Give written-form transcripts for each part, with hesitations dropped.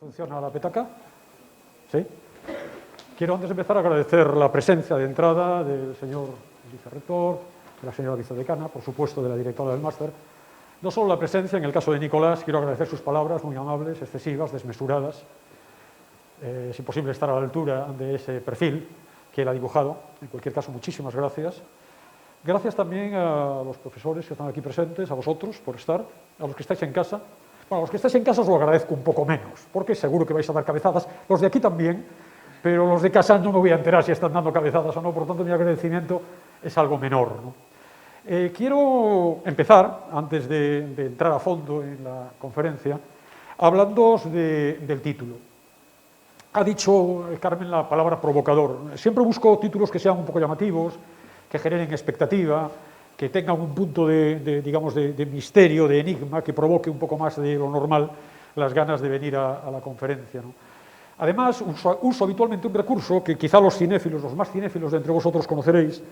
¿Funciona la petaca? ¿Sí? Quiero antes de empezar agradecer la presencia de entrada del señor vicerrector, de la señora vicedecana, por supuesto de la directora del máster. No solo la presencia, en el caso de Nicolás, quiero agradecer sus palabras muy amables, excesivas, desmesuradas. Es imposible estar a la altura de ese perfil que él ha dibujado. En cualquier caso, muchísimas gracias. Gracias también a los profesores que están aquí presentes, a vosotros por estar, a los que estáis en casa. Bueno, a los que estáis en casa os lo agradezco un poco menos, porque seguro que vais a dar cabezadas. Los de aquí también, pero los de casa no me voy a enterar si están dando cabezadas o no, por lo tanto mi agradecimiento es algo menor, ¿no? Quiero empezar, antes de entrar a fondo en la conferencia, hablándoos del título. Ha dicho Carmen la palabra provocador. Siempre busco títulos que sean un poco llamativos, que generen expectativa, que tengan un punto de misterio, de enigma, que provoque un poco más de lo normal las ganas de venir a la conferencia, ¿no? Además, uso habitualmente un recurso que quizá los cinéfilos, los más cinéfilos de entre vosotros conoceréis,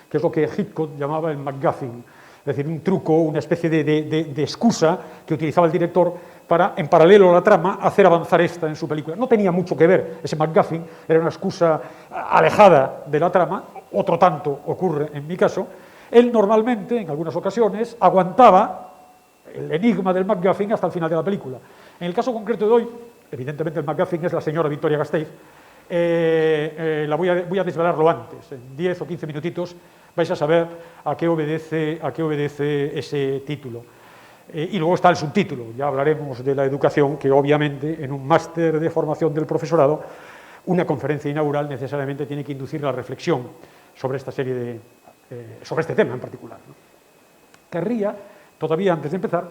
que es lo que Hitchcock llamaba el MacGuffin, es decir, un truco, una especie de excusa que utilizaba el director para, en paralelo a la trama, hacer avanzar esta en su película. No tenía mucho que ver ese MacGuffin, era una excusa alejada de la trama, otro tanto ocurre en mi caso. Él normalmente, en algunas ocasiones, aguantaba el enigma del MacGuffin hasta el final de la película. En el caso concreto de hoy, evidentemente el MacGuffin es la señora Victoria Gasteiz, voy a desvelarlo antes. En 10 o 15 minutitos vais a saber a qué obedece ese título. Y luego está el subtítulo. Ya hablaremos de la educación, que obviamente en un máster de formación del profesorado, una conferencia inaugural necesariamente tiene que inducir la reflexión sobre esta serie sobre este tema en particular, ¿no? Querría, todavía antes de empezar,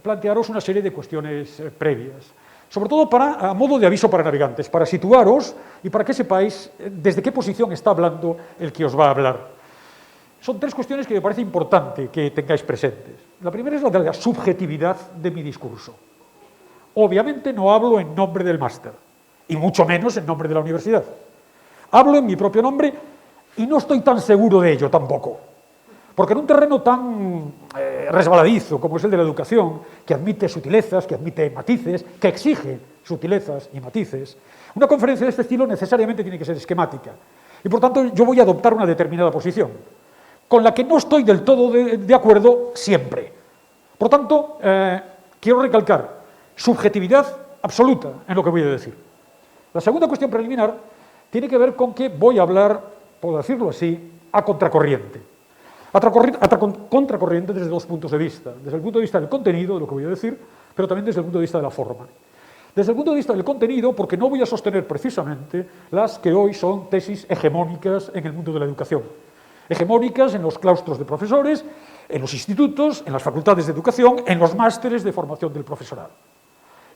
plantearos una serie de cuestiones previas, sobre todo a modo de aviso para navegantes, para situaros y para que sepáis desde qué posición está hablando el que os va a hablar. Son tres cuestiones que me parece importante que tengáis presentes. La primera es la de la subjetividad de mi discurso. Obviamente no hablo en nombre del máster, y mucho menos en nombre de la universidad. Hablo en mi propio nombre y no estoy tan seguro de ello tampoco. Porque en un terreno tan resbaladizo como es el de la educación, que admite sutilezas, que admite matices, que exige sutilezas y matices, una conferencia de este estilo necesariamente tiene que ser esquemática. Y por tanto yo voy a adoptar una determinada posición, con la que no estoy del todo de acuerdo siempre. Por tanto, quiero recalcar subjetividad absoluta en lo que voy a decir. La segunda cuestión preliminar tiene que ver con que voy a hablar, por decirlo así, a contracorriente. Contracorriente desde dos puntos de vista. Desde el punto de vista del contenido, de lo que voy a decir, pero también desde el punto de vista de la forma. Desde el punto de vista del contenido, porque no voy a sostener precisamente las que hoy son tesis hegemónicas en el mundo de la educación. Hegemónicas en los claustros de profesores, en los institutos, en las facultades de educación, en los másteres de formación del profesorado.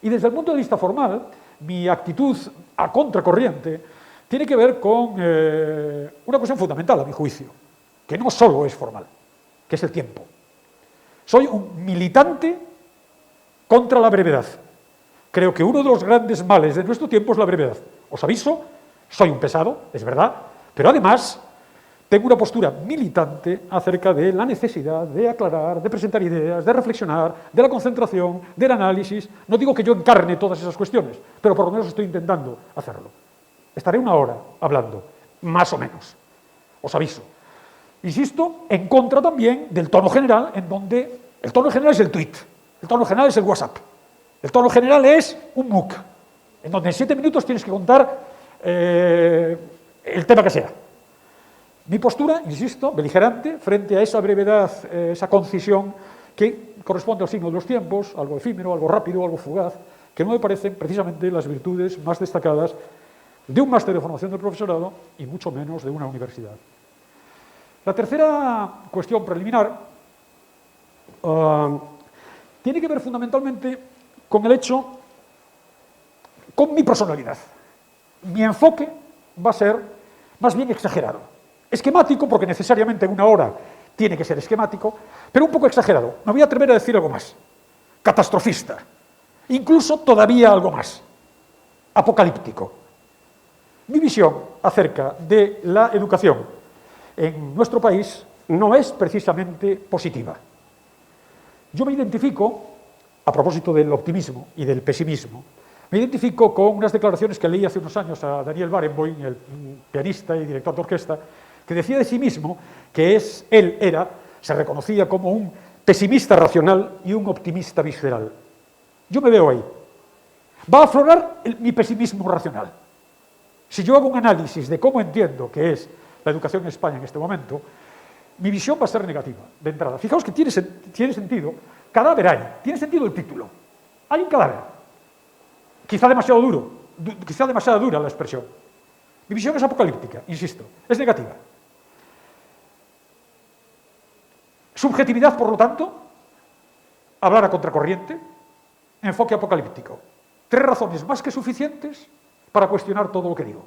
Y desde el punto de vista formal, mi actitud a contracorriente tiene que ver con una cuestión fundamental, a mi juicio, que no solo es formal, que es el tiempo. Soy un militante contra la brevedad. Creo que uno de los grandes males de nuestro tiempo es la brevedad. Os aviso, soy un pesado, es verdad, pero además tengo una postura militante acerca de la necesidad de aclarar, de presentar ideas, de reflexionar, de la concentración, del análisis. No digo que yo encarne todas esas cuestiones, pero por lo menos estoy intentando hacerlo. Estaré una hora hablando, más o menos. Os aviso. Insisto, en contra también del tono general, en donde el tono general es el tweet, el tono general es el WhatsApp, el tono general es un MOOC, en donde en 7 minutos tienes que contar el tema que sea. Mi postura, insisto, beligerante, frente a esa brevedad, esa concisión que corresponde al signo de los tiempos, algo efímero, algo rápido, algo fugaz, que no me parecen precisamente las virtudes más destacadas de un máster de formación del profesorado y mucho menos de una universidad. La tercera cuestión preliminar tiene que ver fundamentalmente con el hecho, con mi personalidad. Mi enfoque va a ser más bien exagerado. Esquemático, porque necesariamente en una hora tiene que ser esquemático, pero un poco exagerado. Me voy a atrever a decir algo más. Catastrofista. Incluso todavía algo más. Apocalíptico. Mi visión acerca de la educación en nuestro país no es precisamente positiva. Yo me identifico, a propósito del optimismo y del pesimismo, Me identifico con unas declaraciones que leí hace unos años a Daniel Barenboim, el pianista y director de orquesta, que decía de sí mismo que se reconocía como un pesimista racional y un optimista visceral. Yo me veo ahí. Va a aflorar mi pesimismo racional. Si yo hago un análisis de cómo entiendo que es la educación en España en este momento, mi visión va a ser negativa, de entrada. Fijaos que tiene sentido, cadáver hay, tiene sentido el título. Hay un cadáver. Quizá demasiado duro, quizá demasiado dura la expresión. Mi visión es apocalíptica, insisto, es negativa. Subjetividad, por lo tanto, hablar a contracorriente, enfoque apocalíptico. 3 razones más que suficientes para cuestionar todo lo que digo,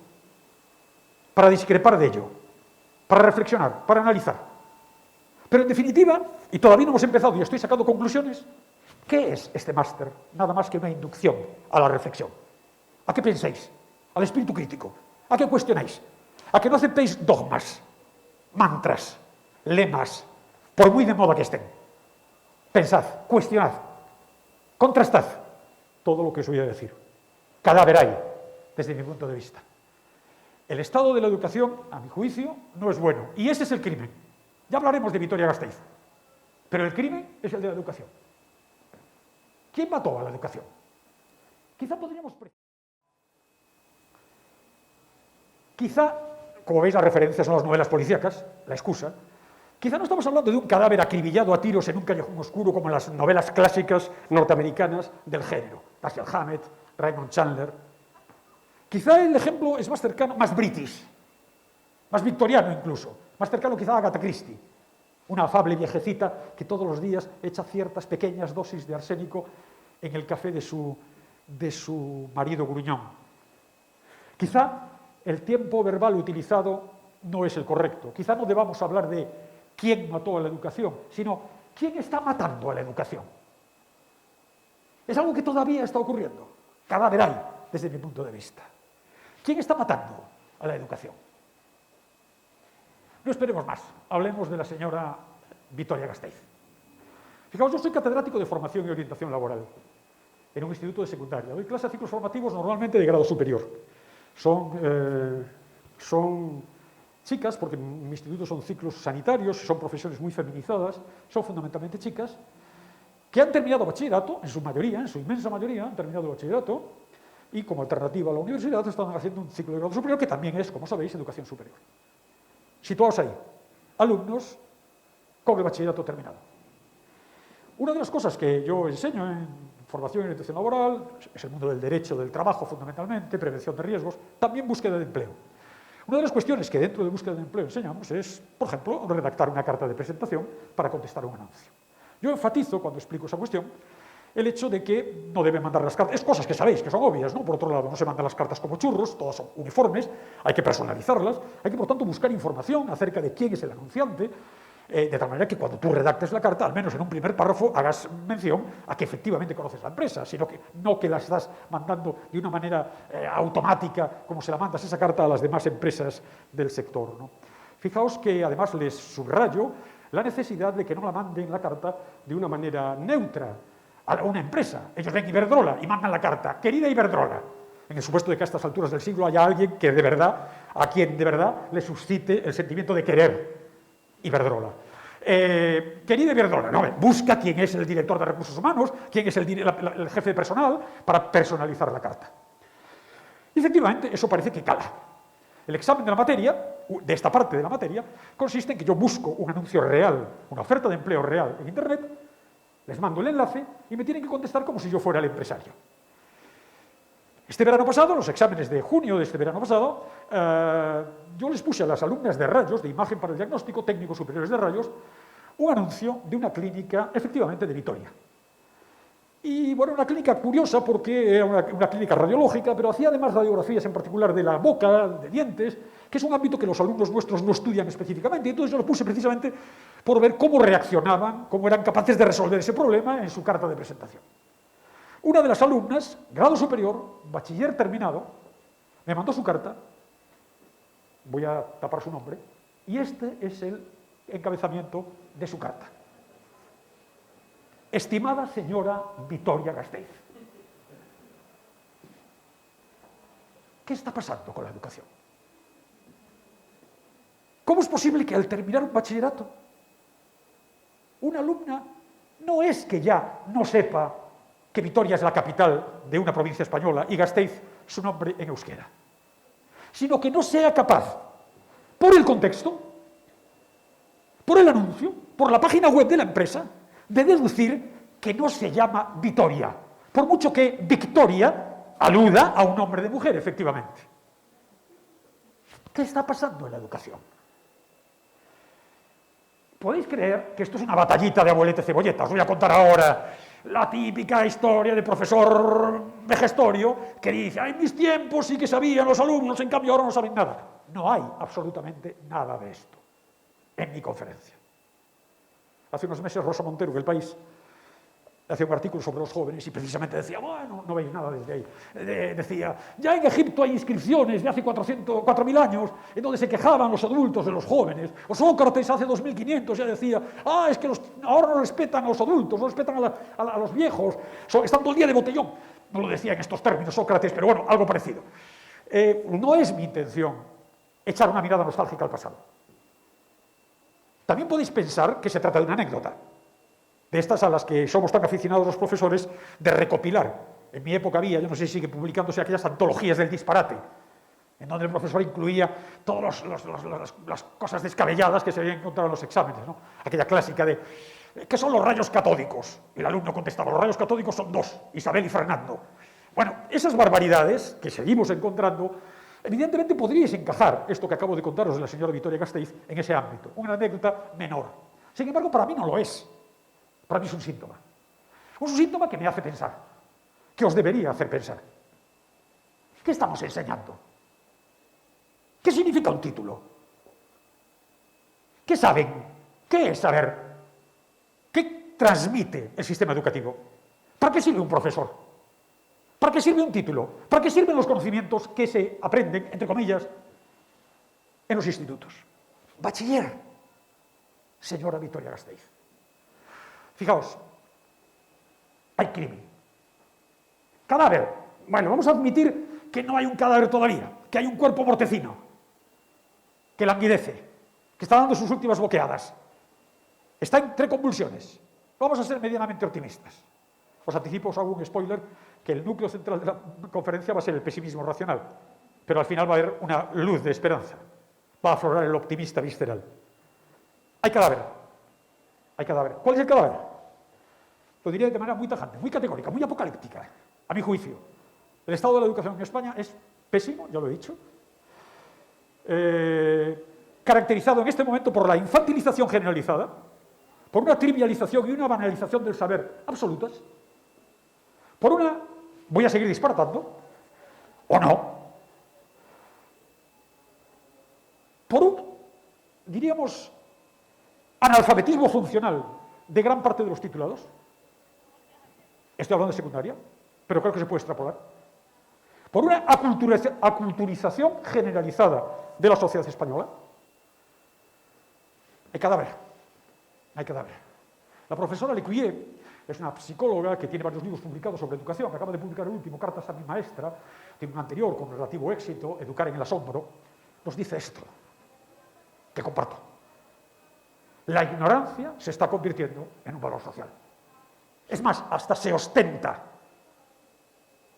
para discrepar de ello, para reflexionar, para analizar. Pero en definitiva, y todavía no hemos empezado y estoy sacando conclusiones, ¿qué es este máster? Nada más que una inducción a la reflexión. ¿A qué pensáis? Al espíritu crítico. ¿A qué cuestionáis? ¿A que no aceptéis dogmas, mantras, lemas, por muy de moda que estén? Pensad, cuestionad, contrastad todo lo que os voy a decir. Cadáver hay, desde mi punto de vista. El estado de la educación, a mi juicio, no es bueno. Y ese es el crimen. Ya hablaremos de Vitoria-Gasteiz. Pero el crimen es el de la educación. ¿Quién mató a la educación? Quizá podríamos... Quizá, como veis, las referencias son las novelas policíacas, la excusa. Quizá no estamos hablando de un cadáver acribillado a tiros en un callejón oscuro como en las novelas clásicas norteamericanas del género. Dashiell Hammett, Raymond Chandler. Quizá el ejemplo es más cercano, más british, más victoriano incluso, más cercano quizá a Agatha Christie, una afable viejecita que todos los días echa ciertas pequeñas dosis de arsénico en el café de su marido gruñón. Quizá el tiempo verbal utilizado no es el correcto. Quizá no debamos hablar de quién mató a la educación, sino quién está matando a la educación. Es algo que todavía está ocurriendo. Cadáver hay, desde mi punto de vista. ¿Quién está matando a la educación? No esperemos más. Hablemos de la señora Vitoria-Gasteiz. Fijaos, yo soy catedrático de formación y orientación laboral en un instituto de secundaria. Doy clases a ciclos formativos normalmente de grado superior. Son chicas, porque en mi instituto son ciclos sanitarios, son profesiones muy feminizadas, son fundamentalmente chicas, que han terminado bachillerato, en su mayoría, en su inmensa mayoría, han terminado bachillerato, y como alternativa a la universidad están haciendo un ciclo de grado superior, que también es, como sabéis, educación superior. Situaos ahí, alumnos con el bachillerato terminado. Una de las cosas que yo enseño en formación y orientación laboral es el mundo del derecho, del trabajo fundamentalmente, prevención de riesgos, también búsqueda de empleo. Una de las cuestiones que dentro de búsqueda de empleo enseñamos es, por ejemplo, redactar una carta de presentación para contestar a un anuncio. Yo enfatizo, cuando explico esa cuestión, el hecho de que no deben mandar las cartas. Es cosas que sabéis, que son obvias, ¿no? Por otro lado, no se mandan las cartas como churros, todas son uniformes, hay que personalizarlas, hay que, por tanto, buscar información acerca de quién es el anunciante, de tal manera que cuando tú redactes la carta, al menos en un primer párrafo, hagas mención a que efectivamente conoces la empresa, sino que no que la estás mandando de una manera automática, como se la mandas esa carta a las demás empresas del sector, ¿no? Fijaos que además les subrayo la necesidad de que no la manden la carta de una manera neutra a una empresa. Ellos ven Iberdrola y mandan la carta, querida Iberdrola, en el supuesto de que a estas alturas del siglo haya alguien que de verdad, a quien de verdad le suscite el sentimiento de querer Iberdrola. Querida Iberdrola, no, busca quién es el director de recursos humanos, quién es el jefe de personal, para personalizar la carta. Y efectivamente, eso parece que cala. El examen de la materia, de esta parte de la materia, consiste en que yo busco un anuncio real, una oferta de empleo real en Internet, les mando el enlace y me tienen que contestar como si yo fuera el empresario. Este verano pasado, los exámenes de junio de este verano pasado, yo les puse a las alumnas de rayos, de imagen para el diagnóstico, técnicos superiores de rayos, un anuncio de una clínica, efectivamente, de Vitoria. Y bueno, una clínica curiosa porque era una clínica radiológica, pero hacía además radiografías en particular de la boca, de dientes, que es un ámbito que los alumnos nuestros no estudian específicamente. Y entonces yo lo puse precisamente por ver cómo reaccionaban, cómo eran capaces de resolver ese problema en su carta de presentación. Una de las alumnas, grado superior, bachiller terminado, me mandó su carta, voy a tapar su nombre, y este es el encabezamiento de su carta. Estimada señora Vitoria-Gasteiz, ¿Qué está pasando con la educación? ¿Cómo es posible que al terminar un bachillerato, una alumna no es que ya no sepa que Vitoria es la capital de una provincia española y Gasteiz su nombre en euskera, sino que no sea capaz, por el contexto, por el anuncio, por la página web de la empresa, de deducir que no se llama Vitoria, por mucho que Victoria aluda a un nombre de mujer, efectivamente? ¿Qué está pasando en la educación? Podéis creer que esto es una batallita de abuelete cebolleta. Os voy a contar ahora la típica historia de profesor vejestorio que dice: en mis tiempos sí que sabían los alumnos, en cambio ahora no saben nada. No hay absolutamente nada de esto en mi conferencia. Hace unos meses Rosa Montero, del País, hacía un artículo sobre los jóvenes y precisamente decía: bueno, no veis nada desde ahí. Decía: ya en Egipto hay inscripciones de hace 4.000 años en donde se quejaban los adultos de los jóvenes. O Sócrates hace 2.500 ya decía: es que ahora no respetan a los adultos, no respetan a los viejos, están todo el día de botellón. No lo decía en estos términos Sócrates, pero bueno, algo parecido. No es mi intención echar una mirada nostálgica al pasado. También podéis pensar que se trata de una anécdota, de estas a las que somos tan aficionados los profesores, de recopilar. En mi época había, yo no sé si sigue publicándose, aquellas antologías del disparate, en donde el profesor incluía todas las cosas descabelladas que se habían encontrado en los exámenes, ¿no? Aquella clásica de: ¿qué son los rayos catódicos? Y el alumno contestaba: los rayos catódicos son dos, Isabel y Fernando. Bueno, esas barbaridades que seguimos encontrando, evidentemente podríais encajar esto que acabo de contaros de la señora Vitoria Gasteiz en ese ámbito, una anécdota menor. Sin embargo, para mí no lo es. Para mí es un síntoma. Es un síntoma que me hace pensar, que os debería hacer pensar. ¿Qué estamos enseñando? ¿Qué significa un título? ¿Qué saben? ¿Qué es saber? ¿Qué transmite el sistema educativo? ¿Para qué sirve un profesor? ¿Para qué sirve un título? ¿Para qué sirven los conocimientos que se aprenden, entre comillas, en los institutos? Bachiller, señora Vitoria Gasteiz. Fijaos, hay crimen. Cadáver. Bueno, vamos a admitir que no hay un cadáver todavía, que hay un cuerpo mortecino, que languidece, que está dando sus últimas boqueadas. Está entre convulsiones. Vamos a ser medianamente optimistas. Os anticipo, os hago un spoiler, que el núcleo central de la conferencia va a ser el pesimismo racional, pero al final va a haber una luz de esperanza. Va a aflorar el optimista visceral. Hay cadáver. Hay cadáver. ¿Cuál es el cadáver? Lo diría de manera muy tajante, muy categórica, muy apocalíptica, a mi juicio. El estado de la educación en España es pésimo, ya lo he dicho, caracterizado en este momento por la infantilización generalizada, por una trivialización y una banalización del saber absolutas, por una, voy a seguir disparatando, o no, por un, diríamos, analfabetismo funcional de gran parte de los titulados. Estoy hablando de secundaria, pero creo que se puede extrapolar. Por una aculturización generalizada de la sociedad española. Hay cadáver. Hay cadáver. La profesora Lecuyer es una psicóloga que tiene varios libros publicados sobre educación, que acaba de publicar el último, Cartas a mi maestra, tiene un anterior con relativo éxito, Educar en el asombro. Nos dice esto, que comparto. La ignorancia se está convirtiendo en un valor social. Es más, hasta se ostenta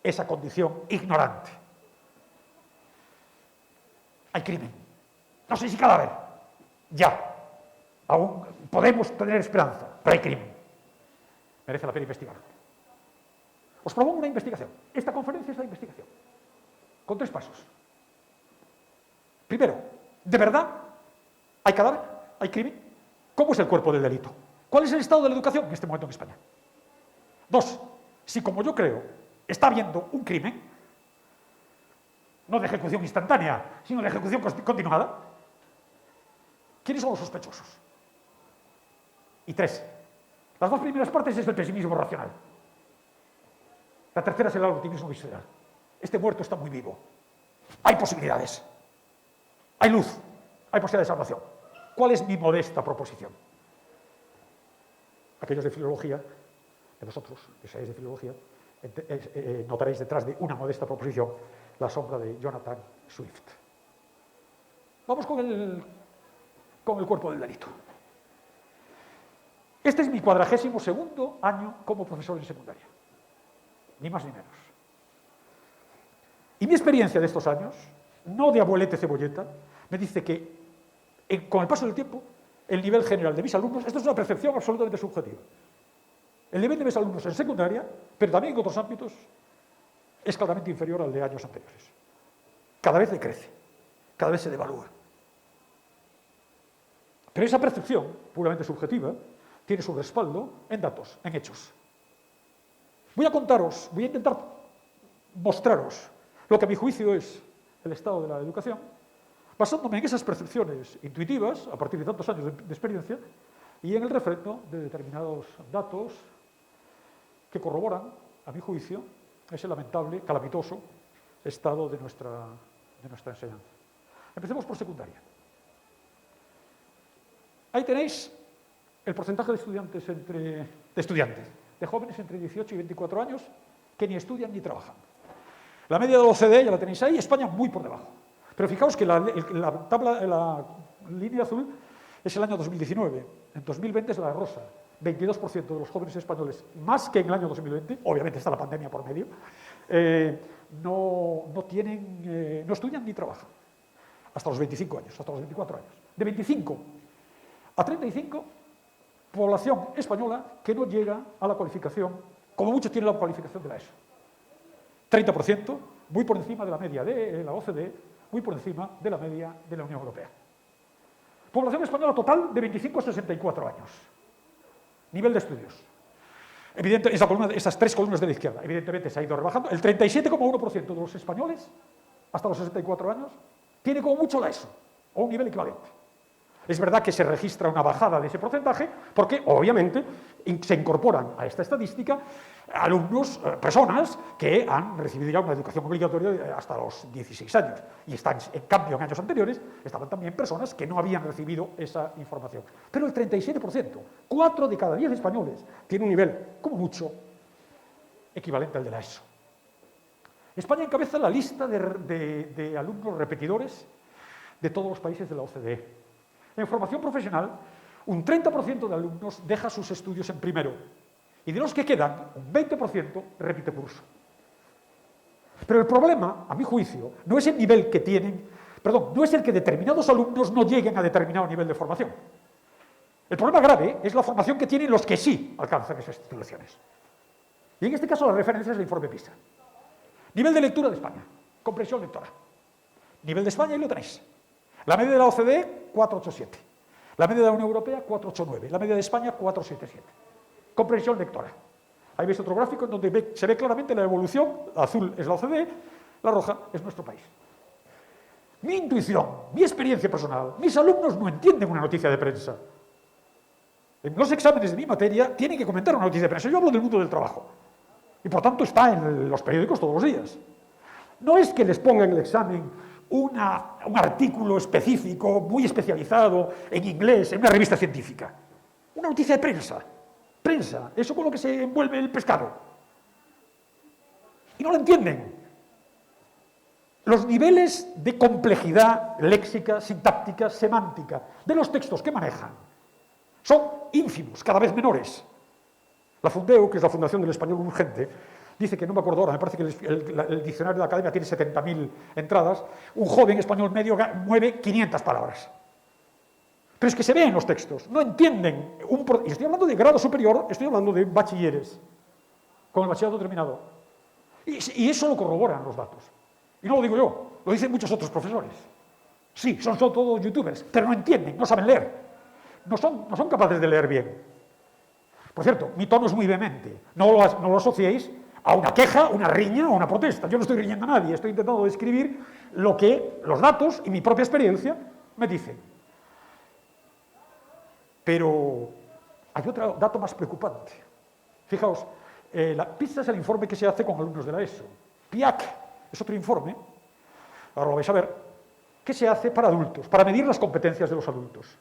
esa condición ignorante. Hay crimen. No sé si cadáver. Ya. Aún podemos tener esperanza, pero hay crimen. Merece la pena investigar. Os propongo una investigación. Esta conferencia es la investigación. Con 3 pasos. Primero, ¿de verdad hay cadáver? ¿Hay crimen? ¿Cómo es el cuerpo del delito? ¿Cuál es el estado de la educación en este momento en España? 2, si como yo creo está habiendo un crimen, no de ejecución instantánea, sino de ejecución continuada, ¿quiénes son los sospechosos? Y 3, las 2 primeras partes es el pesimismo racional. La tercera es el optimismo visceral. Este muerto está muy vivo. Hay posibilidades. Hay luz. Hay posibilidad de salvación. ¿Cuál es mi modesta proposición? Aquellos de filología, de vosotros, que seáis de filología, notaréis detrás de una modesta proposición la sombra de Jonathan Swift. Vamos con el cuerpo del delito. Este es mi 42º año como profesor en secundaria, ni más ni menos. Y mi experiencia de estos años, no de abuelete cebolleta, me dice que con el paso del tiempo, el nivel general de mis alumnos, esto es una percepción absolutamente subjetiva, el nivel de mis alumnos en secundaria, pero también en otros ámbitos, es claramente inferior al de años anteriores. Cada vez decrece, cada vez se devalúa. Pero esa percepción, puramente subjetiva, tiene su respaldo en datos, en hechos. Voy a intentar mostraros lo que a mi juicio es el estado de la educación, basándome en esas percepciones intuitivas, a partir de tantos años de experiencia, y en el refrendo de determinados datos que corroboran, a mi juicio, ese lamentable, calamitoso estado de nuestra enseñanza. Empecemos por secundaria. Ahí tenéis el porcentaje de estudiantes, de jóvenes entre 18 y 24 años que ni estudian ni trabajan. La media de la OCDE ya la tenéis ahí, España muy por debajo. Pero fijaos que la línea azul es el año 2019, en 2020 es la rosa. 22% de los jóvenes españoles, más que en el año 2020, obviamente está la pandemia por medio, no estudian ni trabajan. Hasta los 25 años, hasta los 24 años. De 25 a 35, población española que no llega a la cualificación, como mucho tiene la cualificación de la ESO. 30%, muy por encima de la media de la OCDE, muy por encima de la media de la Unión Europea. Población española total de 25 a 64 años. Nivel de estudios. Evidentemente, esas tres columnas de la izquierda, evidentemente se ha ido rebajando. El 37,1% de los españoles, hasta los 64 años, tiene como mucho la ESO, o un nivel equivalente. Es verdad que se registra una bajada de ese porcentaje porque, obviamente, se incorporan a esta estadística alumnos, personas que han recibido ya una educación obligatoria hasta los 16 años. Y están, en cambio, en años anteriores, estaban también personas que no habían recibido esa información. Pero el 37%, 4 de cada 10 españoles, tiene un nivel, como mucho, equivalente al de la ESO. España encabeza la lista de alumnos repetidores de todos los países de la OCDE. En formación profesional, un 30% de alumnos deja sus estudios en primero y de los que quedan, un 20% repite curso. Pero el problema, a mi juicio, no es el nivel que tienen, no es el que determinados alumnos no lleguen a determinado nivel de formación. El problema grave es la formación que tienen los que sí alcanzan esas titulaciones. Y en este caso la referencia es el informe PISA. Nivel de lectura de España, comprensión lectora. Nivel de España, y lo tenéis. La media de la OCDE, 487. La media de la Unión Europea, 489. La media de España, 477. Comprensión lectora. Ahí veis otro gráfico en donde se ve claramente la evolución. La azul es la OCDE, la roja es nuestro país. Mi intuición, mi experiencia personal, mis alumnos no entienden una noticia de prensa. En los exámenes de mi materia tienen que comentar una noticia de prensa. Yo hablo del mundo del trabajo. Y por tanto está en los periódicos todos los días. No es que les pongan en el examen un artículo específico, muy especializado, en inglés, en una revista científica. Una noticia de prensa. Prensa, eso con lo que se envuelve el pescado. Y no lo entienden. Los niveles de complejidad léxica, sintáctica, semántica de los textos que manejan son ínfimos, cada vez menores. La Fundeu, que es la Fundación del Español Urgente, dice que, no me acuerdo ahora, me parece que el diccionario de la Academia tiene 70.000 entradas, un joven español medio mueve 500 palabras. Pero es que se ve en los textos, no entienden, y estoy hablando de grado superior, estoy hablando de bachilleres, con el bachillerato terminado. Y eso lo corroboran los datos. Y no lo digo yo, lo dicen muchos otros profesores. Sí, son todos youtubers, pero no entienden, no saben leer. No son capaces de leer bien. Por cierto, mi tono es muy vehemente, no lo asociéis a una queja, una riña o una protesta. Yo no estoy riñendo a nadie, estoy intentando describir lo que los datos y mi propia experiencia me dicen. Pero hay otro dato más preocupante. Fijaos, PISA es el informe que se hace con alumnos de la ESO. PIAC es otro informe, ahora lo vais a ver, que se hace para adultos, para medir las competencias de los adultos.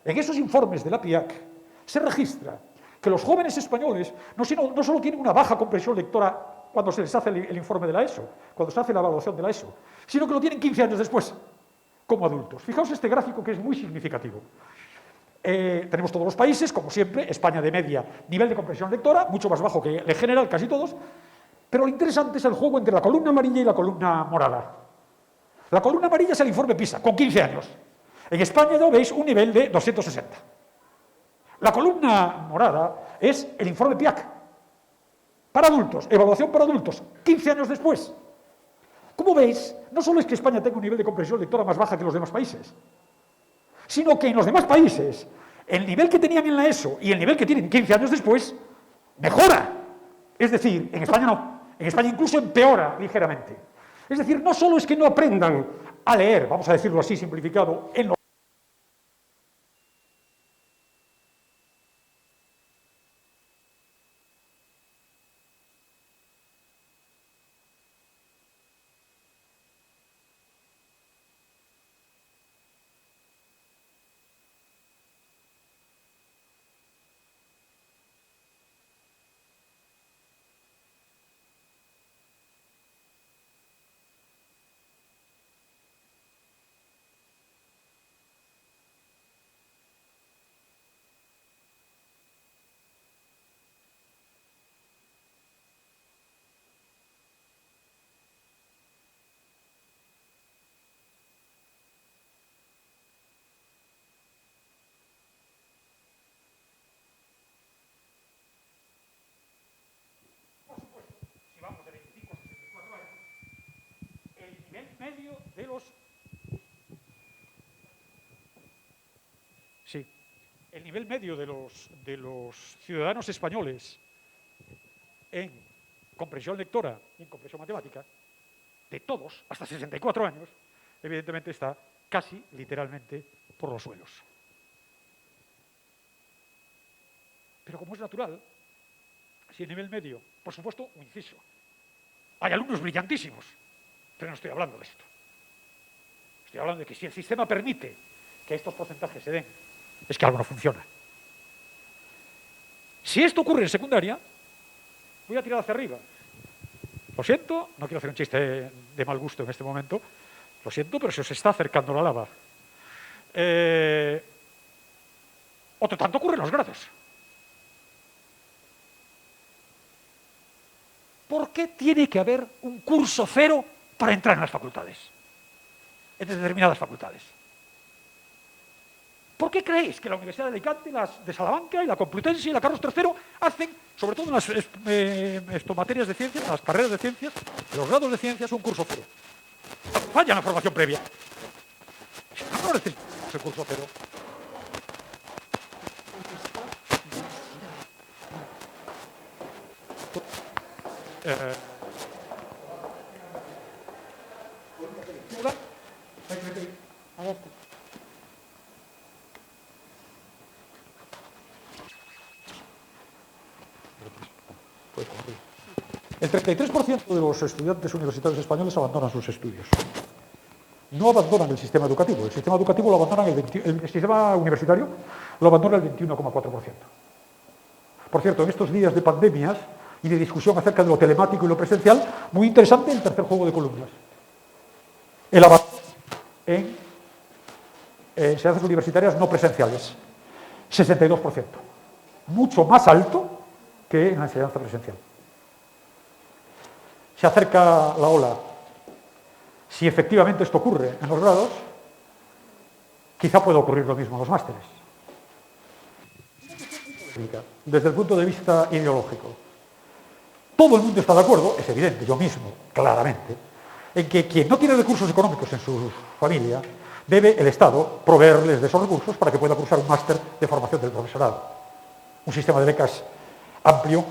En esos informes de la PIAC se registra que los jóvenes españoles no solo tienen una baja comprensión lectora cuando se les hace el informe de la ESO, cuando se hace la evaluación de la ESO, sino que lo tienen 15 años después, como adultos. Fijaos este gráfico que es muy significativo. Tenemos todos los países, como siempre, España de media, nivel de comprensión lectora, mucho más bajo que en general, casi todos, pero lo interesante es el juego entre la columna amarilla y la columna morada. La columna amarilla es el informe PISA, con 15 años. En España ya veis un nivel de 260. La columna morada es el informe PIAC, para adultos, evaluación para adultos, 15 años después. Como veis, no solo es que España tenga un nivel de comprensión lectora más baja que los demás países, sino que en los demás países el nivel que tenían en la ESO y el nivel que tienen 15 años después mejora. Es decir, en España no, en España incluso empeora ligeramente. Es decir, no solo es que no aprendan a leer, vamos a decirlo así simplificado, en los medio de los... Sí, el nivel medio de los ciudadanos españoles en comprensión lectora y en comprensión matemática, de todos, hasta 64 años, evidentemente está casi literalmente por los suelos. Pero como es natural, si el nivel medio, por supuesto, un inciso, hay alumnos brillantísimos, pero no estoy hablando de esto. Estoy hablando de que si el sistema permite que estos porcentajes se den, es que algo no funciona. Si esto ocurre en secundaria, voy a tirar hacia arriba. Lo siento, no quiero hacer un chiste de mal gusto en este momento, lo siento, pero se os está acercando la lava. Otro tanto ocurre en los grados. ¿Por qué tiene que haber un curso cero para entrar en las facultades? En determinadas facultades. ¿Por qué creéis que la Universidad de Alicante, las de Salamanca y la Complutense y la Carlos III hacen, sobre todo en las materias de ciencias, en las carreras de ciencias, en los grados de ciencias, un curso cero? Falla en la formación previa. No necesitamos ese curso cero. El 33% de los estudiantes universitarios españoles abandonan sus estudios. No abandonan el sistema educativo. El sistema educativo lo abandonan el sistema universitario lo abandona el 21,4%. Por cierto, en estos días de pandemias y de discusión acerca de lo telemático y lo presencial, muy interesante el tercer juego de columnas. El abandono en enseñanzas universitarias no presenciales. 62%. Mucho más alto que en la enseñanza presencial. Se acerca la ola. Si efectivamente esto ocurre en los grados, quizá pueda ocurrir lo mismo en los másteres. Desde el punto de vista ideológico, todo el mundo está de acuerdo, es evidente, yo mismo, claramente, en que quien no tiene recursos económicos en su familia, debe el Estado proveerles de esos recursos para que pueda cursar un máster de formación del profesorado. Un sistema de becas amplio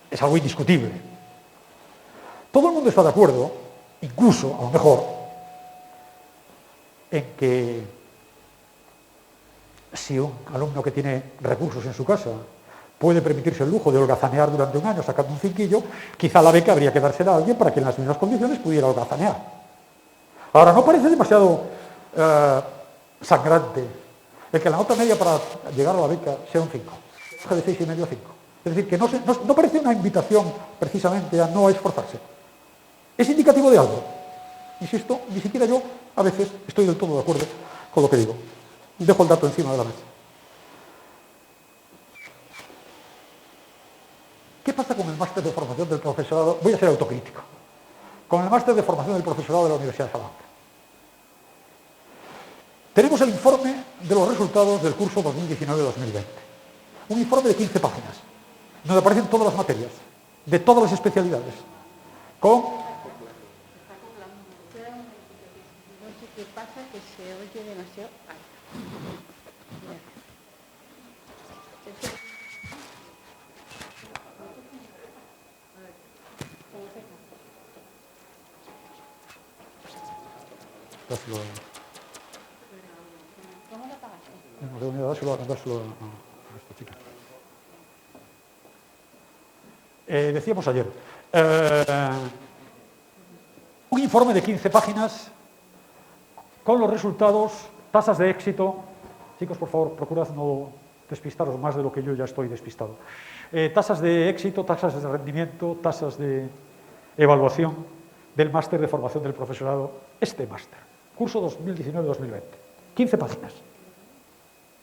es algo indiscutible. Todo el mundo está de acuerdo, incluso, a lo mejor, en que si un alumno que tiene recursos en su casa puede permitirse el lujo de holgazanear durante un año sacando un cinquillo, quizá la beca habría que dársela a alguien para que en las mismas condiciones pudiera holgazanear. Ahora, ¿no parece demasiado sangrante el que la nota media para llegar a la beca sea un 5? De 6,5 a 5. Es decir, que no parece una invitación precisamente a no esforzarse. Es indicativo de algo. Insisto, ni siquiera yo a veces estoy del todo de acuerdo con lo que digo. Dejo el dato encima de la mesa. ¿Qué pasa con el máster de formación del profesorado? Voy a ser autocrítico. Con el máster de formación del profesorado de la Universidad de Salamanca. Tenemos el informe de los resultados del curso 2019-2020. Un informe de 15 páginas, donde aparecen todas las materias, de todas las especialidades, con... No sé qué pasa, que se oye demasiado alto. ¿Cómo lo pagaste? Dárselo a esta chica. Decíamos ayer, un informe de 15 páginas con los resultados, tasas de éxito. Chicos, por favor, procurad no despistaros más de lo que yo ya estoy despistado. Tasas de éxito, tasas de rendimiento, tasas de evaluación del máster de formación del profesorado. Este máster, curso 2019-2020. 15 páginas.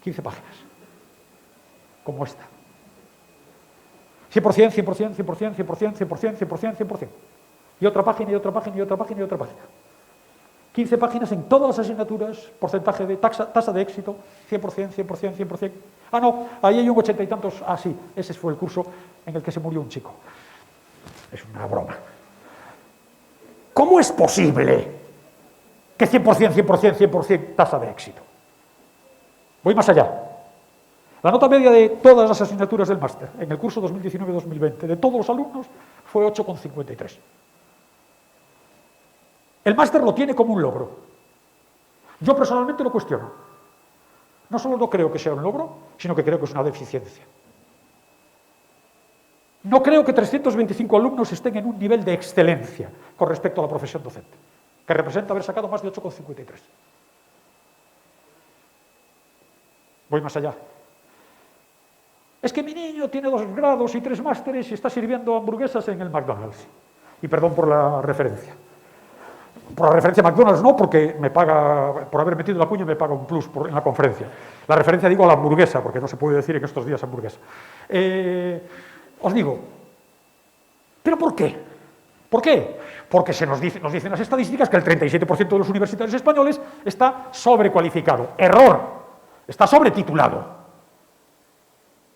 15 páginas. Como esta. 100%, 100%, 100%, 100%, 100%, 100%, 100%. Y otra página, y otra página, y otra página, y otra página. 15 páginas en todas las asignaturas, porcentaje de tasa de éxito, 100%, 100%, 100%. Ah, no, ahí hay un 80 y tantos. Ah, sí, ese fue el curso en el que se murió un chico. Es una broma. ¿Cómo es posible que 100%, 100%, 100% tasa de éxito? Voy más allá. La nota media de todas las asignaturas del máster en el curso 2019-2020 de todos los alumnos fue 8,53. El máster lo tiene como un logro. Yo personalmente lo cuestiono. No solo no creo que sea un logro, sino que creo que es una deficiencia. No creo que 325 alumnos estén en un nivel de excelencia con respecto a la profesión docente, que representa haber sacado más de 8,53. Voy más allá. Es que mi niño tiene 2 grados y 3 másteres y está sirviendo hamburguesas en el McDonald's. Y perdón por la referencia. Por la referencia a McDonald's no, porque me paga, por haber metido la cuña me paga un plus en la conferencia. La referencia digo a la hamburguesa, porque no se puede decir en estos días hamburguesa. Os digo, ¿pero por qué? ¿Por qué? Porque nos dicen las estadísticas que el 37% de los universitarios españoles está sobrecualificado. Error. Está sobretitulado.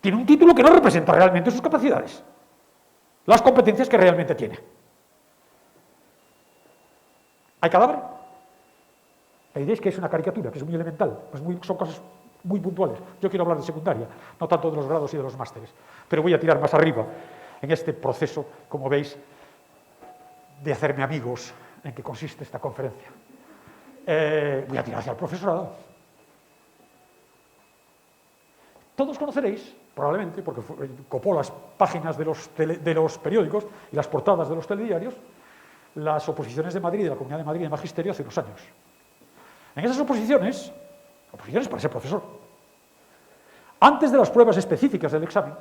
Tiene un título que no representa realmente sus capacidades, las competencias que realmente tiene. ¿Hay cadáver? La idea es que es una caricatura, que es muy elemental, pues son cosas muy puntuales. Yo quiero hablar de secundaria, no tanto de los grados y de los másteres, pero voy a tirar más arriba en este proceso, como veis, de hacerme amigos en que consiste esta conferencia. Voy a tirar hacia el profesorado. Todos conoceréis, probablemente, porque copó las páginas de los periódicos y las portadas de los telediarios, las oposiciones de Madrid, de la Comunidad de Madrid de Magisterio hace unos años. En esas oposiciones para ser profesor, antes de las pruebas específicas del examen,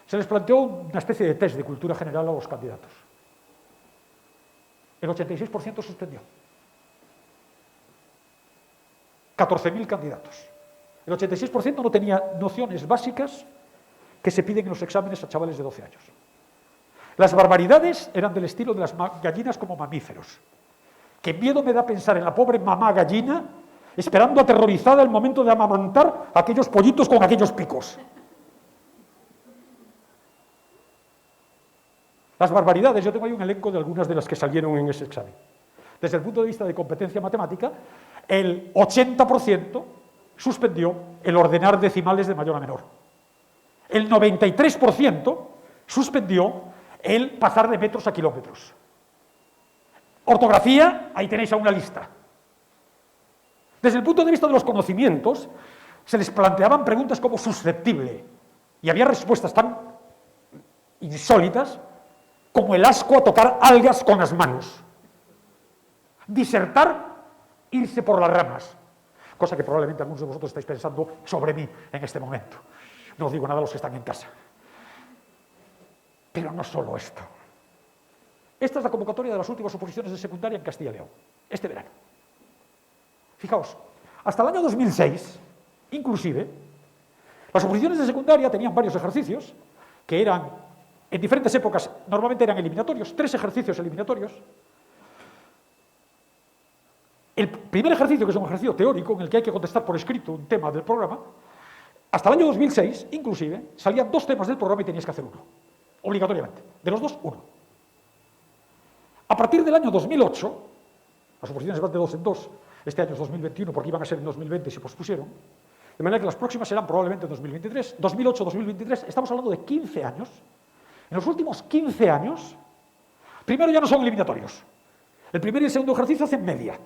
se les planteó una especie de test de cultura general a los candidatos. El 86% suspendió. 14.000 candidatos. El 86% no tenía nociones básicas que se piden en los exámenes a chavales de 12 años. Las barbaridades eran del estilo de las gallinas como mamíferos. Qué miedo me da pensar en la pobre mamá gallina esperando aterrorizada el momento de amamantar a aquellos pollitos con aquellos picos. Las barbaridades, yo tengo ahí un elenco de algunas de las que salieron en ese examen. Desde el punto de vista de competencia matemática, el 80% suspendió el ordenar decimales de mayor a menor. El 93% suspendió el pasar de metros a kilómetros. Ortografía, ahí tenéis a una lista. Desde el punto de vista de los conocimientos, se les planteaban preguntas como susceptible, y había respuestas tan insólitas como el asco a tocar algas con las manos. Disertar, irse por las ramas, cosa que probablemente algunos de vosotros estáis pensando sobre mí en este momento. No os digo nada a los que están en casa. Pero no solo esto. Esta es la convocatoria de las últimas oposiciones de secundaria en Castilla y León, este verano. Fijaos, hasta el año 2006, inclusive, las oposiciones de secundaria tenían varios ejercicios que eran, en diferentes épocas, normalmente eran eliminatorios, 3 ejercicios eliminatorios. El primer ejercicio, que es un ejercicio teórico, en el que hay que contestar por escrito un tema del programa, hasta el año 2006, inclusive, salían 2 temas del programa y tenías que hacer uno, obligatoriamente. De los 2, uno. A partir del año 2008, las oposiciones van de 2 en 2, este año es 2021 porque iban a ser en 2020 y se pospusieron, de manera que las próximas serán probablemente en 2023, 2008-2023, estamos hablando de 15 años. En los últimos 15 años, primero ya no son eliminatorios. El primer y el segundo ejercicio hacen media.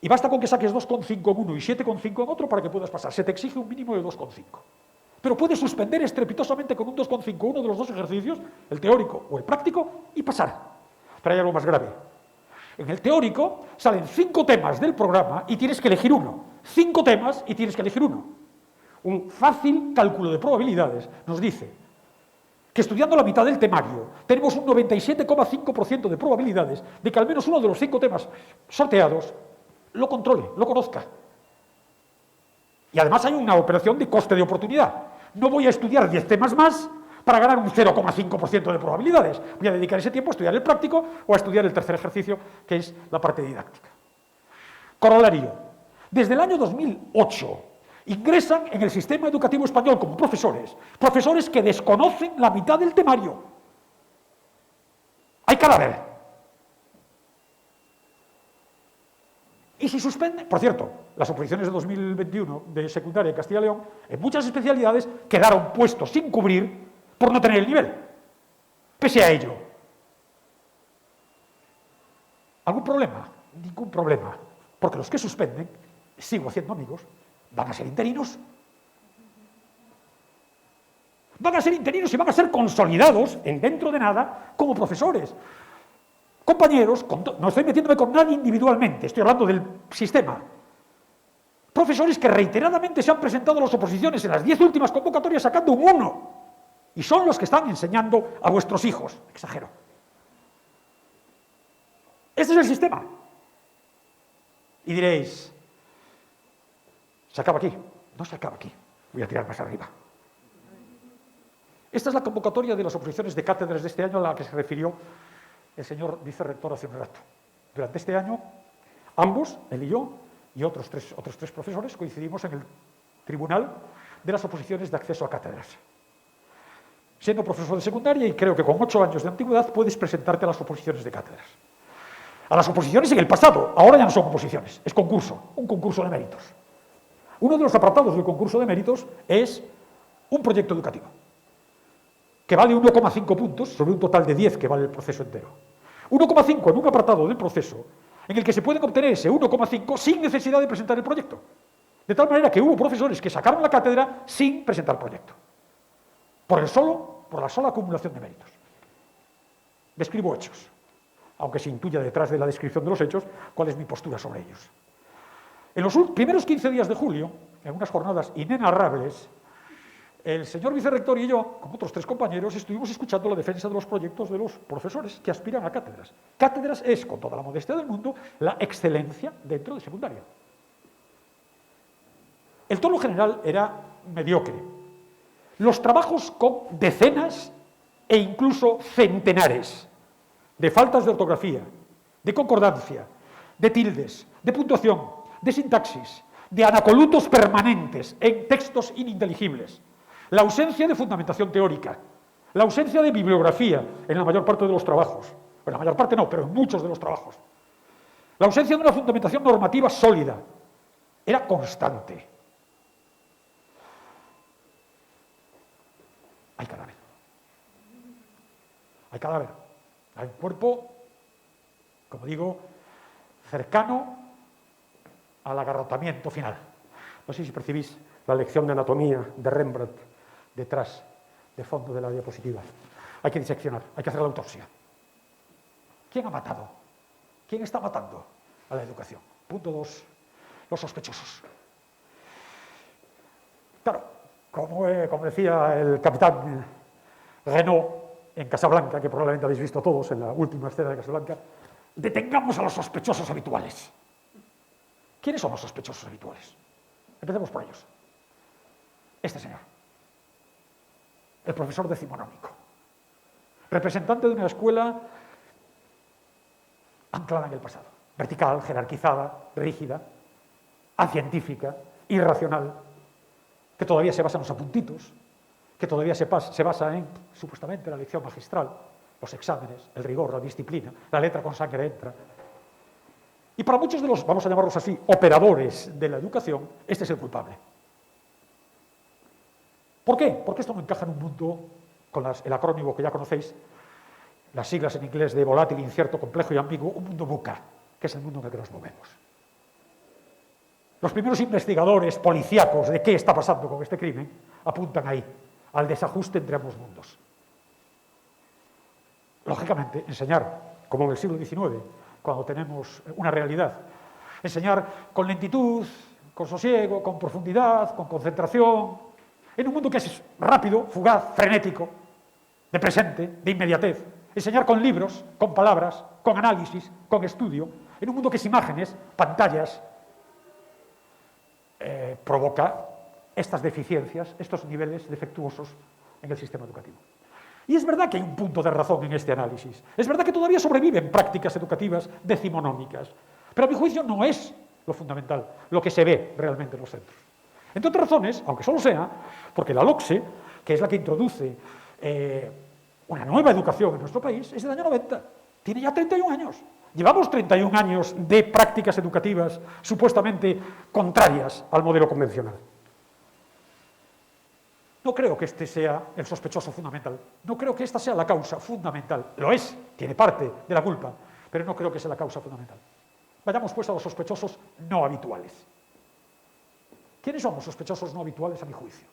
Y basta con que saques 2,5 en uno y 7,5 en otro para que puedas pasar. Se te exige un mínimo de 2,5. Pero puedes suspender estrepitosamente con un 2,5 uno de los 2 ejercicios, el teórico o el práctico, y pasar. Pero hay algo más grave. En el teórico salen 5 temas del programa y tienes que elegir uno. 5 temas y tienes que elegir uno. Un fácil cálculo de probabilidades nos dice que estudiando la mitad del temario tenemos un 97,5% de probabilidades de que al menos uno de los 5 temas sorteados lo controle, lo conozca. Y además hay una operación de coste de oportunidad. No voy a estudiar 10 temas más para ganar un 0,5% de probabilidades. Voy a dedicar ese tiempo a estudiar el práctico o a estudiar el tercer ejercicio, que es la parte didáctica. Corolario. Desde el año 2008 ingresan en el sistema educativo español como profesores que desconocen la mitad del temario. Hay cadáver. Y si suspenden, por cierto, las oposiciones de 2021 de secundaria en Castilla y León, en muchas especialidades quedaron puestos sin cubrir por no tener el nivel. Pese a ello. ¿Algún problema? Ningún problema. Porque los que suspenden, sigo haciendo amigos, van a ser interinos. Van a ser interinos y van a ser consolidados dentro de nada como profesores. Compañeros, no estoy metiéndome con nadie individualmente, estoy hablando del sistema. Profesores que reiteradamente se han presentado a las oposiciones en las 10 últimas convocatorias sacando un 1. Y son los que están enseñando a vuestros hijos. Exagero. Este es el sistema. Y diréis, ¿se acaba aquí? No se acaba aquí. Voy a tirar más arriba. Esta es la convocatoria de las oposiciones de cátedras de este año a la que se refirió el señor vicerrector hace un rato. Durante este año, ambos, él y yo, y otros tres profesores, coincidimos en el tribunal de las oposiciones de acceso a cátedras. Siendo profesor de secundaria, y creo que con 8 años de antigüedad, puedes presentarte a las oposiciones de cátedras. A las oposiciones en el pasado, ahora ya no son oposiciones, es concurso, un concurso de méritos. Uno de los apartados del concurso de méritos es un proyecto educativo, que vale 1,5 puntos sobre un total de 10 que vale el proceso entero. 1,5 en un apartado del proceso en el que se pueden obtener ese 1,5 sin necesidad de presentar el proyecto. De tal manera que hubo profesores que sacaron la cátedra sin presentar proyecto. Por la sola acumulación de méritos. Describo hechos, aunque se intuya detrás de la descripción de los hechos cuál es mi postura sobre ellos. En los primeros 15 días de julio, en unas jornadas inenarrables, el señor vicerrector y yo, con otros 3 compañeros, estuvimos escuchando la defensa de los proyectos de los profesores que aspiran a cátedras. Cátedras es, con toda la modestia del mundo, la excelencia dentro de secundaria. El tono general era mediocre. Los trabajos con decenas e incluso centenares de faltas de ortografía, de concordancia, de tildes, de puntuación, de sintaxis, de anacolutos permanentes en textos ininteligibles, la ausencia de fundamentación teórica, la ausencia de bibliografía en la mayor parte de los trabajos, en la mayor parte no, pero en muchos de los trabajos, la ausencia de una fundamentación normativa sólida, era constante. Hay cadáver. Hay cadáver. Hay un cuerpo, como digo, cercano al agarrotamiento final. No sé si percibís la lección de anatomía de Rembrandt detrás, de fondo de la diapositiva. Hay que diseccionar, hay que hacer la autopsia. ¿Quién ha matado? ¿Quién está matando a la educación? Punto 2. Los sospechosos. Claro, como decía el capitán Renault en Casablanca, que probablemente habéis visto todos en la última escena de Casablanca, detengamos a los sospechosos habituales. ¿Quiénes son los sospechosos habituales? Empecemos por ellos. Este señor, el profesor decimonónico, representante de una escuela anclada en el pasado, vertical, jerarquizada, rígida, acientífica, irracional, que todavía se basa en los apuntitos, que todavía se basa en, supuestamente, la lección magistral, los exámenes, el rigor, la disciplina, la letra con sangre entra. Y para muchos de los, vamos a llamarlos así, operadores de la educación, este es el culpable. ¿Por qué? Porque esto no encaja en un mundo, con el acrónimo que ya conocéis, las siglas en inglés de volátil, incierto, complejo y ambiguo, un mundo VUCA, que es el mundo en el que nos movemos. Los primeros investigadores policíacos de qué está pasando con este crimen apuntan ahí, al desajuste entre ambos mundos. Lógicamente, enseñar, como en el siglo XIX, cuando tenemos una realidad, enseñar con lentitud, con sosiego, con profundidad, con concentración, en un mundo que es rápido, fugaz, frenético, de presente, de inmediatez, enseñar con libros, con palabras, con análisis, con estudio, en un mundo que es imágenes, pantallas, provoca estas deficiencias, estos niveles defectuosos en el sistema educativo. Y es verdad que hay un punto de razón en este análisis. Es verdad que todavía sobreviven prácticas educativas decimonómicas, pero a mi juicio no es lo fundamental, lo que se ve realmente en los centros. Entre otras razones, aunque solo sea, porque la LOCSE, que es la que introduce una nueva educación en nuestro país, es del año 90, tiene ya 31 años. Llevamos 31 años de prácticas educativas supuestamente contrarias al modelo convencional. No creo que este sea el sospechoso fundamental. No creo que esta sea la causa fundamental. Lo es, tiene parte de la culpa, pero no creo que sea la causa fundamental. Vayamos pues a los sospechosos no habituales. ¿Quiénes son los sospechosos no habituales a mi juicio?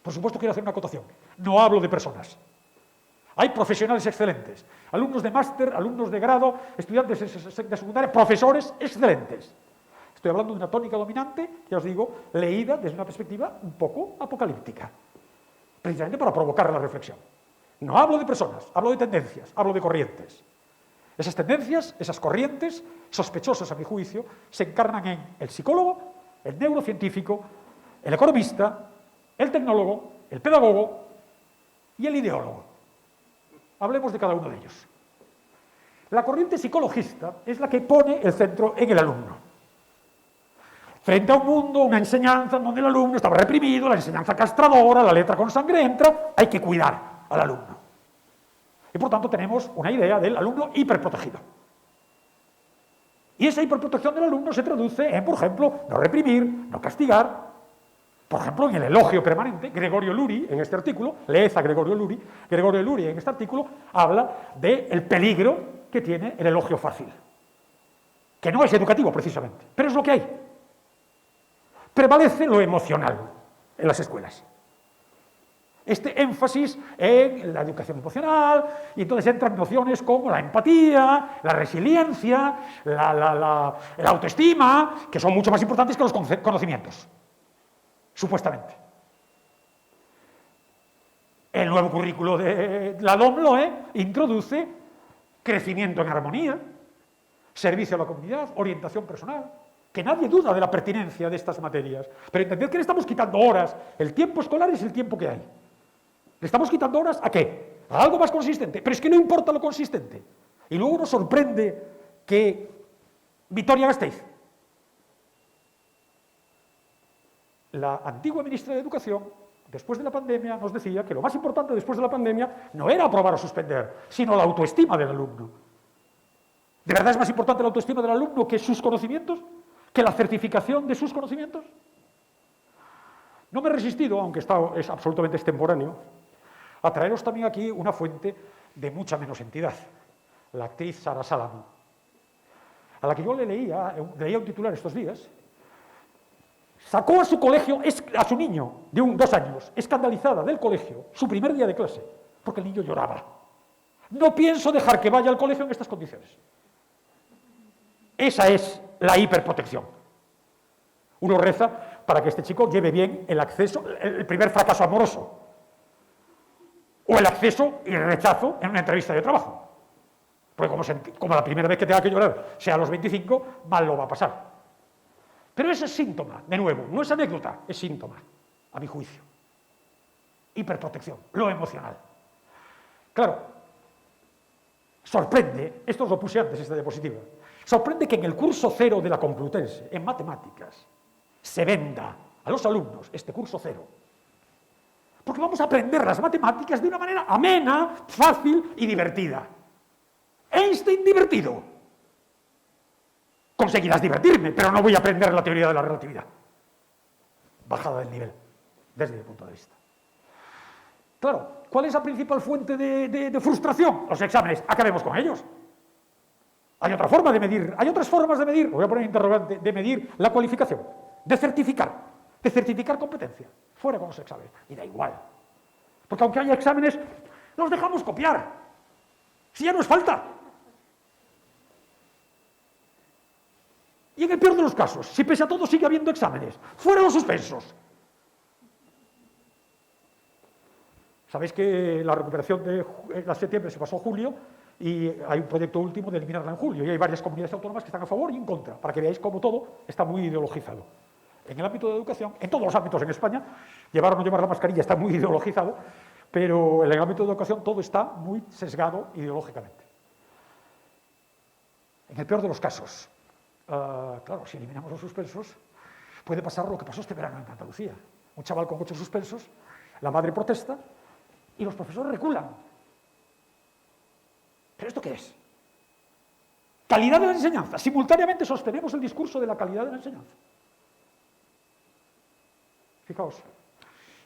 Por supuesto quiero hacer una acotación. No hablo de personas. Hay profesionales excelentes, alumnos de máster, alumnos de grado, estudiantes de secundaria, profesores excelentes. Estoy hablando de una tónica dominante, ya os digo, leída desde una perspectiva un poco apocalíptica, precisamente para provocar la reflexión. No hablo de personas, hablo de tendencias, hablo de corrientes. Esas tendencias, esas corrientes, sospechosas a mi juicio, se encarnan en el psicólogo, el neurocientífico, el economista, el tecnólogo, el pedagogo y el ideólogo. Hablemos de cada uno de ellos. La corriente psicologista es la que pone el centro en el alumno. Frente a un mundo, una enseñanza donde el alumno estaba reprimido, la enseñanza castradora, la letra con sangre entra, hay que cuidar al alumno. Y por tanto tenemos una idea del alumno hiperprotegido. Y esa hiperprotección del alumno se traduce en, por ejemplo, no reprimir, no castigar. Por ejemplo, en el elogio permanente, Gregorio Luri, en este artículo, leed a Gregorio Luri en este artículo habla del peligro que tiene el elogio fácil, que no es educativo precisamente, pero es lo que hay. Prevalece lo emocional en las escuelas. Este énfasis en la educación emocional, y entonces entran nociones como la empatía, la resiliencia, la autoestima, que son mucho más importantes que los conocimientos. Supuestamente. El nuevo currículo de la LOMLOE introduce crecimiento en armonía, servicio a la comunidad, orientación personal, que nadie duda de la pertinencia de estas materias, pero entended que le estamos quitando horas. El tiempo escolar es el tiempo que hay. ¿Le estamos quitando horas a qué? A algo más consistente, pero es que no importa lo consistente. Y luego nos sorprende que Vitoria Gasteiz, la antigua ministra de Educación, después de la pandemia, nos decía que lo más importante después de la pandemia no era aprobar o suspender, sino la autoestima del alumno. ¿De verdad es más importante la autoestima del alumno que sus conocimientos? ¿Que la certificación de sus conocimientos? No me he resistido, aunque es absolutamente extemporáneo, a traeros también aquí una fuente de mucha menos entidad, la actriz Sara Salamo, a la que yo leía un titular estos días. Sacó a su colegio, a su niño de 2 años, escandalizada del colegio, su primer día de clase, porque el niño lloraba. No pienso dejar que vaya al colegio en estas condiciones. Esa es la hiperprotección. Uno reza para que este chico lleve bien el acceso, el primer fracaso amoroso. o el acceso y el rechazo en una entrevista de trabajo. Porque como la primera vez que tenga que llorar sea a los 25, mal lo va a pasar. Pero ese es síntoma, de nuevo, no es anécdota, es síntoma, a mi juicio. Hiperprotección, lo emocional. Claro, sorprende, esto os lo puse antes, esta diapositiva, sorprende que en el curso 0 de la Complutense, en matemáticas, se venda a los alumnos este curso 0. Porque vamos a aprender las matemáticas de una manera amena, fácil y divertida. Einstein divertido. Conseguirás divertirme, pero no voy a aprender la teoría de la relatividad. Bajada del nivel, desde mi punto de vista. Claro, ¿cuál es la principal fuente de frustración? Los exámenes. Acabemos con ellos. Hay otra forma de medir, hay otras formas de medir, voy a poner interrogante, de medir la cualificación, de certificar competencia. Fuera con los exámenes. Y da igual. Porque aunque haya exámenes, los dejamos copiar. Si ya no es falta. Y en el peor de los casos, si pese a todo sigue habiendo exámenes, fuera los suspensos. Sabéis que la recuperación de septiembre se pasó a julio y hay un proyecto último de eliminarla en julio y hay varias comunidades autónomas que están a favor y en contra, para que veáis cómo todo está muy ideologizado. En el ámbito de educación, en todos los ámbitos en España, llevar o no llevar la mascarilla está muy ideologizado, pero en el ámbito de educación todo está muy sesgado ideológicamente. En el peor de los casos, claro, si eliminamos los suspensos, puede pasar lo que pasó este verano en Andalucía. Un chaval con 8 suspensos, la madre protesta y los profesores reculan. ¿Pero esto qué es? Calidad de la enseñanza. Simultáneamente sostenemos el discurso de la calidad de la enseñanza. Fijaos,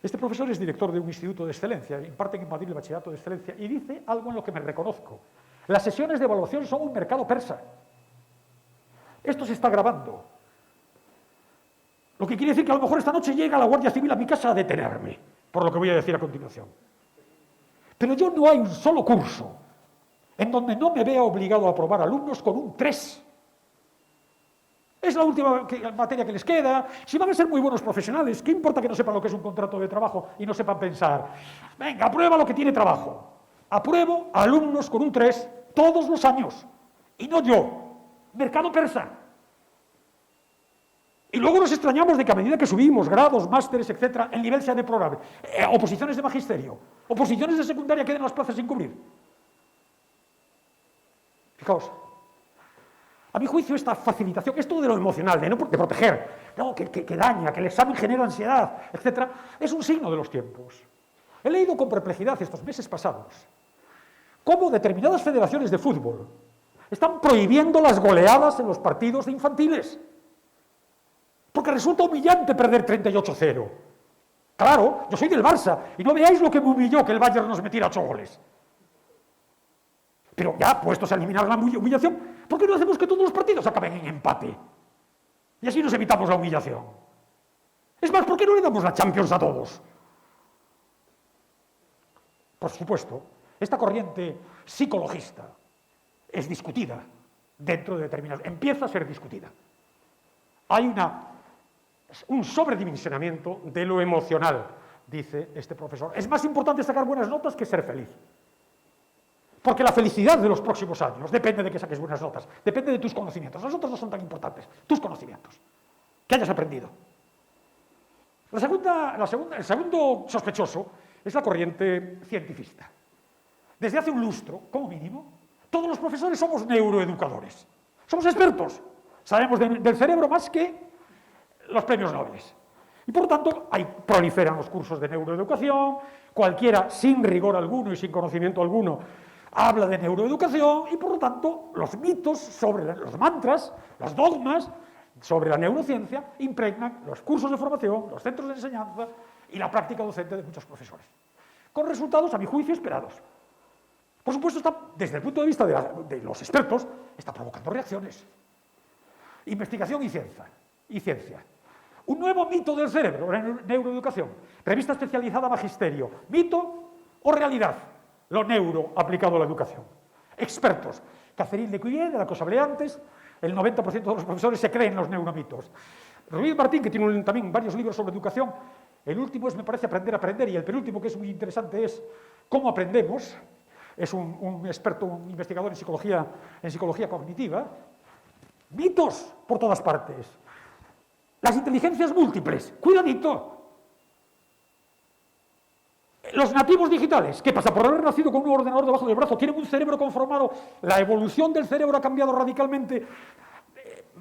este profesor es director de un instituto de excelencia, imparten en Madrid el bachillerato de excelencia, y dice algo en lo que me reconozco. Las sesiones de evaluación son un mercado persa. Esto se está grabando. Lo que quiere decir que a lo mejor esta noche llega la Guardia Civil a mi casa a detenerme, por lo que voy a decir a continuación. Pero yo no hay un solo curso en donde no me vea obligado a aprobar alumnos con un 3. Es la última materia que les queda. Si van a ser muy buenos profesionales, ¿qué importa que no sepan lo que es un contrato de trabajo y no sepan pensar? Venga, aprueba lo que tiene trabajo. Apruebo a alumnos con un 3 todos los años. Y no yo. Mercado persa. Y luego nos extrañamos de que a medida que subimos grados, másteres, etcétera, el nivel sea deplorable. Oposiciones de magisterio, oposiciones de secundaria queden las plazas sin cubrir. Fijaos. A mi juicio, esta facilitación, esto de lo emocional, de proteger, no, que daña, que el examen genera ansiedad, etcétera, es un signo de los tiempos. He leído con perplejidad estos meses pasados cómo determinadas federaciones de fútbol están prohibiendo las goleadas en los partidos de infantiles. Porque resulta humillante perder 38-0. Claro, yo soy del Barça y no veáis lo que me humilló que el Bayern nos metiera 8 goles. Pero ya, puestos a eliminar la humillación, ¿por qué no hacemos que todos los partidos acaben en empate? Y así nos evitamos la humillación. Es más, ¿por qué no le damos la Champions a todos? Por supuesto, esta corriente psicologista es discutida dentro de determinadas... Empieza a ser discutida. Hay un sobredimensionamiento de lo emocional, dice este profesor. Es más importante sacar buenas notas que ser feliz. Porque la felicidad de los próximos años depende de que saques buenas notas, depende de tus conocimientos. Las notas no son tan importantes, tus conocimientos, que hayas aprendido. El segundo sospechoso es la corriente cientifista. Desde hace un lustro, como mínimo, todos los profesores somos neuroeducadores. Somos expertos. Sabemos del cerebro más que los premios Nobel. Y por lo tanto, proliferan los cursos de neuroeducación, cualquiera sin rigor alguno y sin conocimiento alguno habla de neuroeducación y por lo tanto los mitos sobre los mantras, los dogmas sobre la neurociencia impregnan los cursos de formación, los centros de enseñanza y la práctica docente de muchos profesores. Con resultados, a mi juicio, esperados. Por supuesto, desde el punto de vista de los expertos, está provocando reacciones. Investigación y ciencia. Un nuevo mito del cerebro, la neuroeducación. Revista especializada Magisterio. ¿Mito o realidad? Lo neuro aplicado a la educación. Expertos. Catherine Lecuyer, de la que os hablé antes, el 90% de los profesores se creen los neuromitos. Ruiz Martín, que tiene también varios libros sobre educación, El último es, me parece, aprender a aprender, y el penúltimo, que es muy interesante, es cómo aprendemos. Es un experto, un investigador en psicología cognitiva. Mitos por todas partes. Las inteligencias múltiples, cuidadito. Los nativos digitales, ¿qué pasa? Por haber nacido con un ordenador debajo del brazo, tienen un cerebro conformado, la evolución del cerebro ha cambiado radicalmente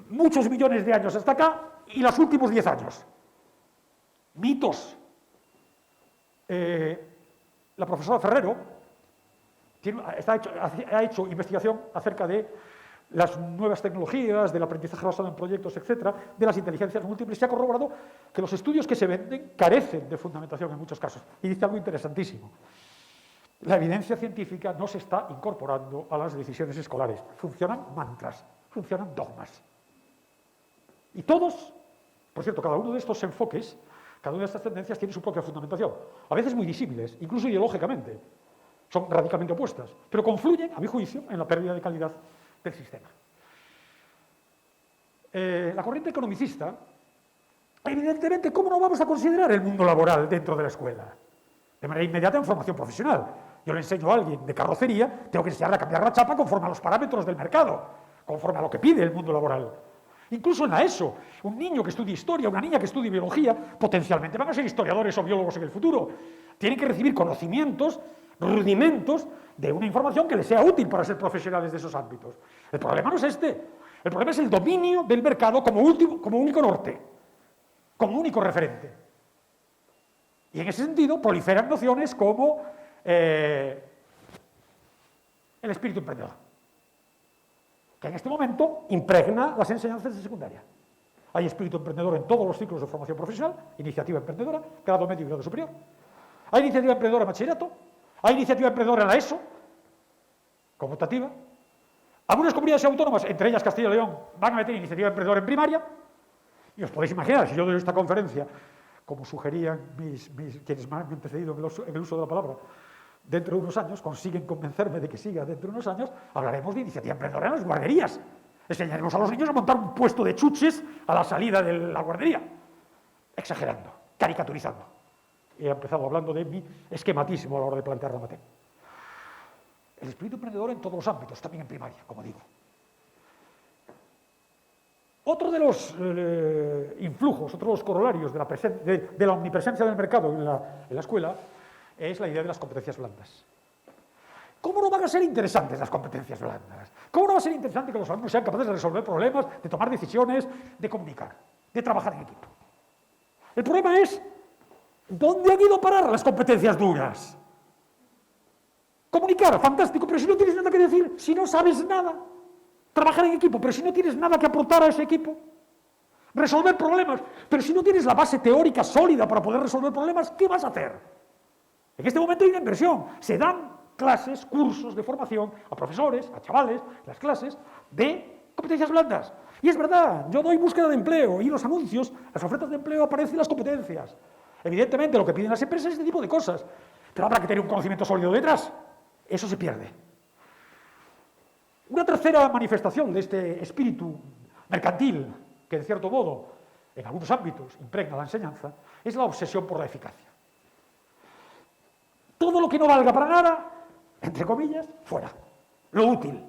muchos millones de años hasta acá y los últimos 10 años. Mitos. La profesora Ferrero ha hecho investigación acerca de las nuevas tecnologías, del aprendizaje basado en proyectos, etcétera, de las inteligencias múltiples. Se ha corroborado que los estudios que se venden carecen de fundamentación en muchos casos. Y dice algo interesantísimo. La evidencia científica no se está incorporando a las decisiones escolares. Funcionan mantras, funcionan dogmas. Y todos, por cierto, cada uno de estos enfoques, cada una de estas tendencias tiene su propia fundamentación. A veces muy disímiles, incluso ideológicamente. Son radicalmente opuestas, pero confluyen, a mi juicio, en la pérdida de calidad del sistema. La corriente economicista, evidentemente, ¿cómo no vamos a considerar el mundo laboral dentro de la escuela? De manera inmediata en formación profesional. Yo le enseño a alguien de carrocería, tengo que enseñarle a cambiar la chapa conforme a los parámetros del mercado, conforme a lo que pide el mundo laboral. Incluso en la ESO, un niño que estudie historia, una niña que estudie biología, potencialmente van a ser historiadores o biólogos en el futuro. Tienen que recibir conocimientos, rudimentos de una información que les sea útil para ser profesionales de esos ámbitos. El problema no es este. El problema es el dominio del mercado como único norte, como único referente. Y en ese sentido proliferan nociones como el espíritu emprendedor, que en este momento impregna las enseñanzas de secundaria. Hay espíritu emprendedor en todos los ciclos de formación profesional, iniciativa emprendedora, grado medio y grado superior. Hay iniciativa emprendedora en bachillerato, hay iniciativa emprendedora en la ESO, conmutativa. Algunas comunidades autónomas, entre ellas Castilla y León, van a meter iniciativa emprendedora en primaria. Y os podéis imaginar, si yo doy esta conferencia, como sugerían quienes me han precedido en el uso de la palabra, dentro de unos años, consiguen convencerme de que siga dentro de unos años, hablaremos de iniciativa emprendedora en las guarderías. Enseñaremos a los niños a montar un puesto de chuches a la salida de la guardería. Exagerando, caricaturizando. He empezado hablando de mi esquematismo a la hora de plantear la materia. El espíritu emprendedor en todos los ámbitos, también en primaria, como digo. Otro de los influjos, otro de los corolarios de la omnipresencia del mercado en la escuela es la idea de las competencias blandas. ¿Cómo no van a ser interesantes las competencias blandas? ¿Cómo no va a ser interesante que los alumnos sean capaces de resolver problemas, de tomar decisiones, de comunicar, de trabajar en equipo? El problema es, ¿dónde han ido a parar las competencias duras? Comunicar, fantástico, pero si no tienes nada que decir, si no sabes nada. Trabajar en equipo, pero si no tienes nada que aportar a ese equipo. Resolver problemas, pero si no tienes la base teórica sólida para poder resolver problemas, ¿qué vas a hacer? En este momento hay una inversión. Se dan clases, cursos de formación a profesores, a chavales, las clases de competencias blandas. Y es verdad, yo doy búsqueda de empleo y en los anuncios, las ofertas de empleo aparecen las competencias. Evidentemente lo que piden las empresas es este tipo de cosas, pero habrá que tener un conocimiento sólido detrás. Eso se pierde. Una tercera manifestación de este espíritu mercantil, que en cierto modo, en algunos ámbitos, impregna la enseñanza, es la obsesión por la eficacia. Todo lo que no valga para nada, entre comillas, fuera. Lo útil,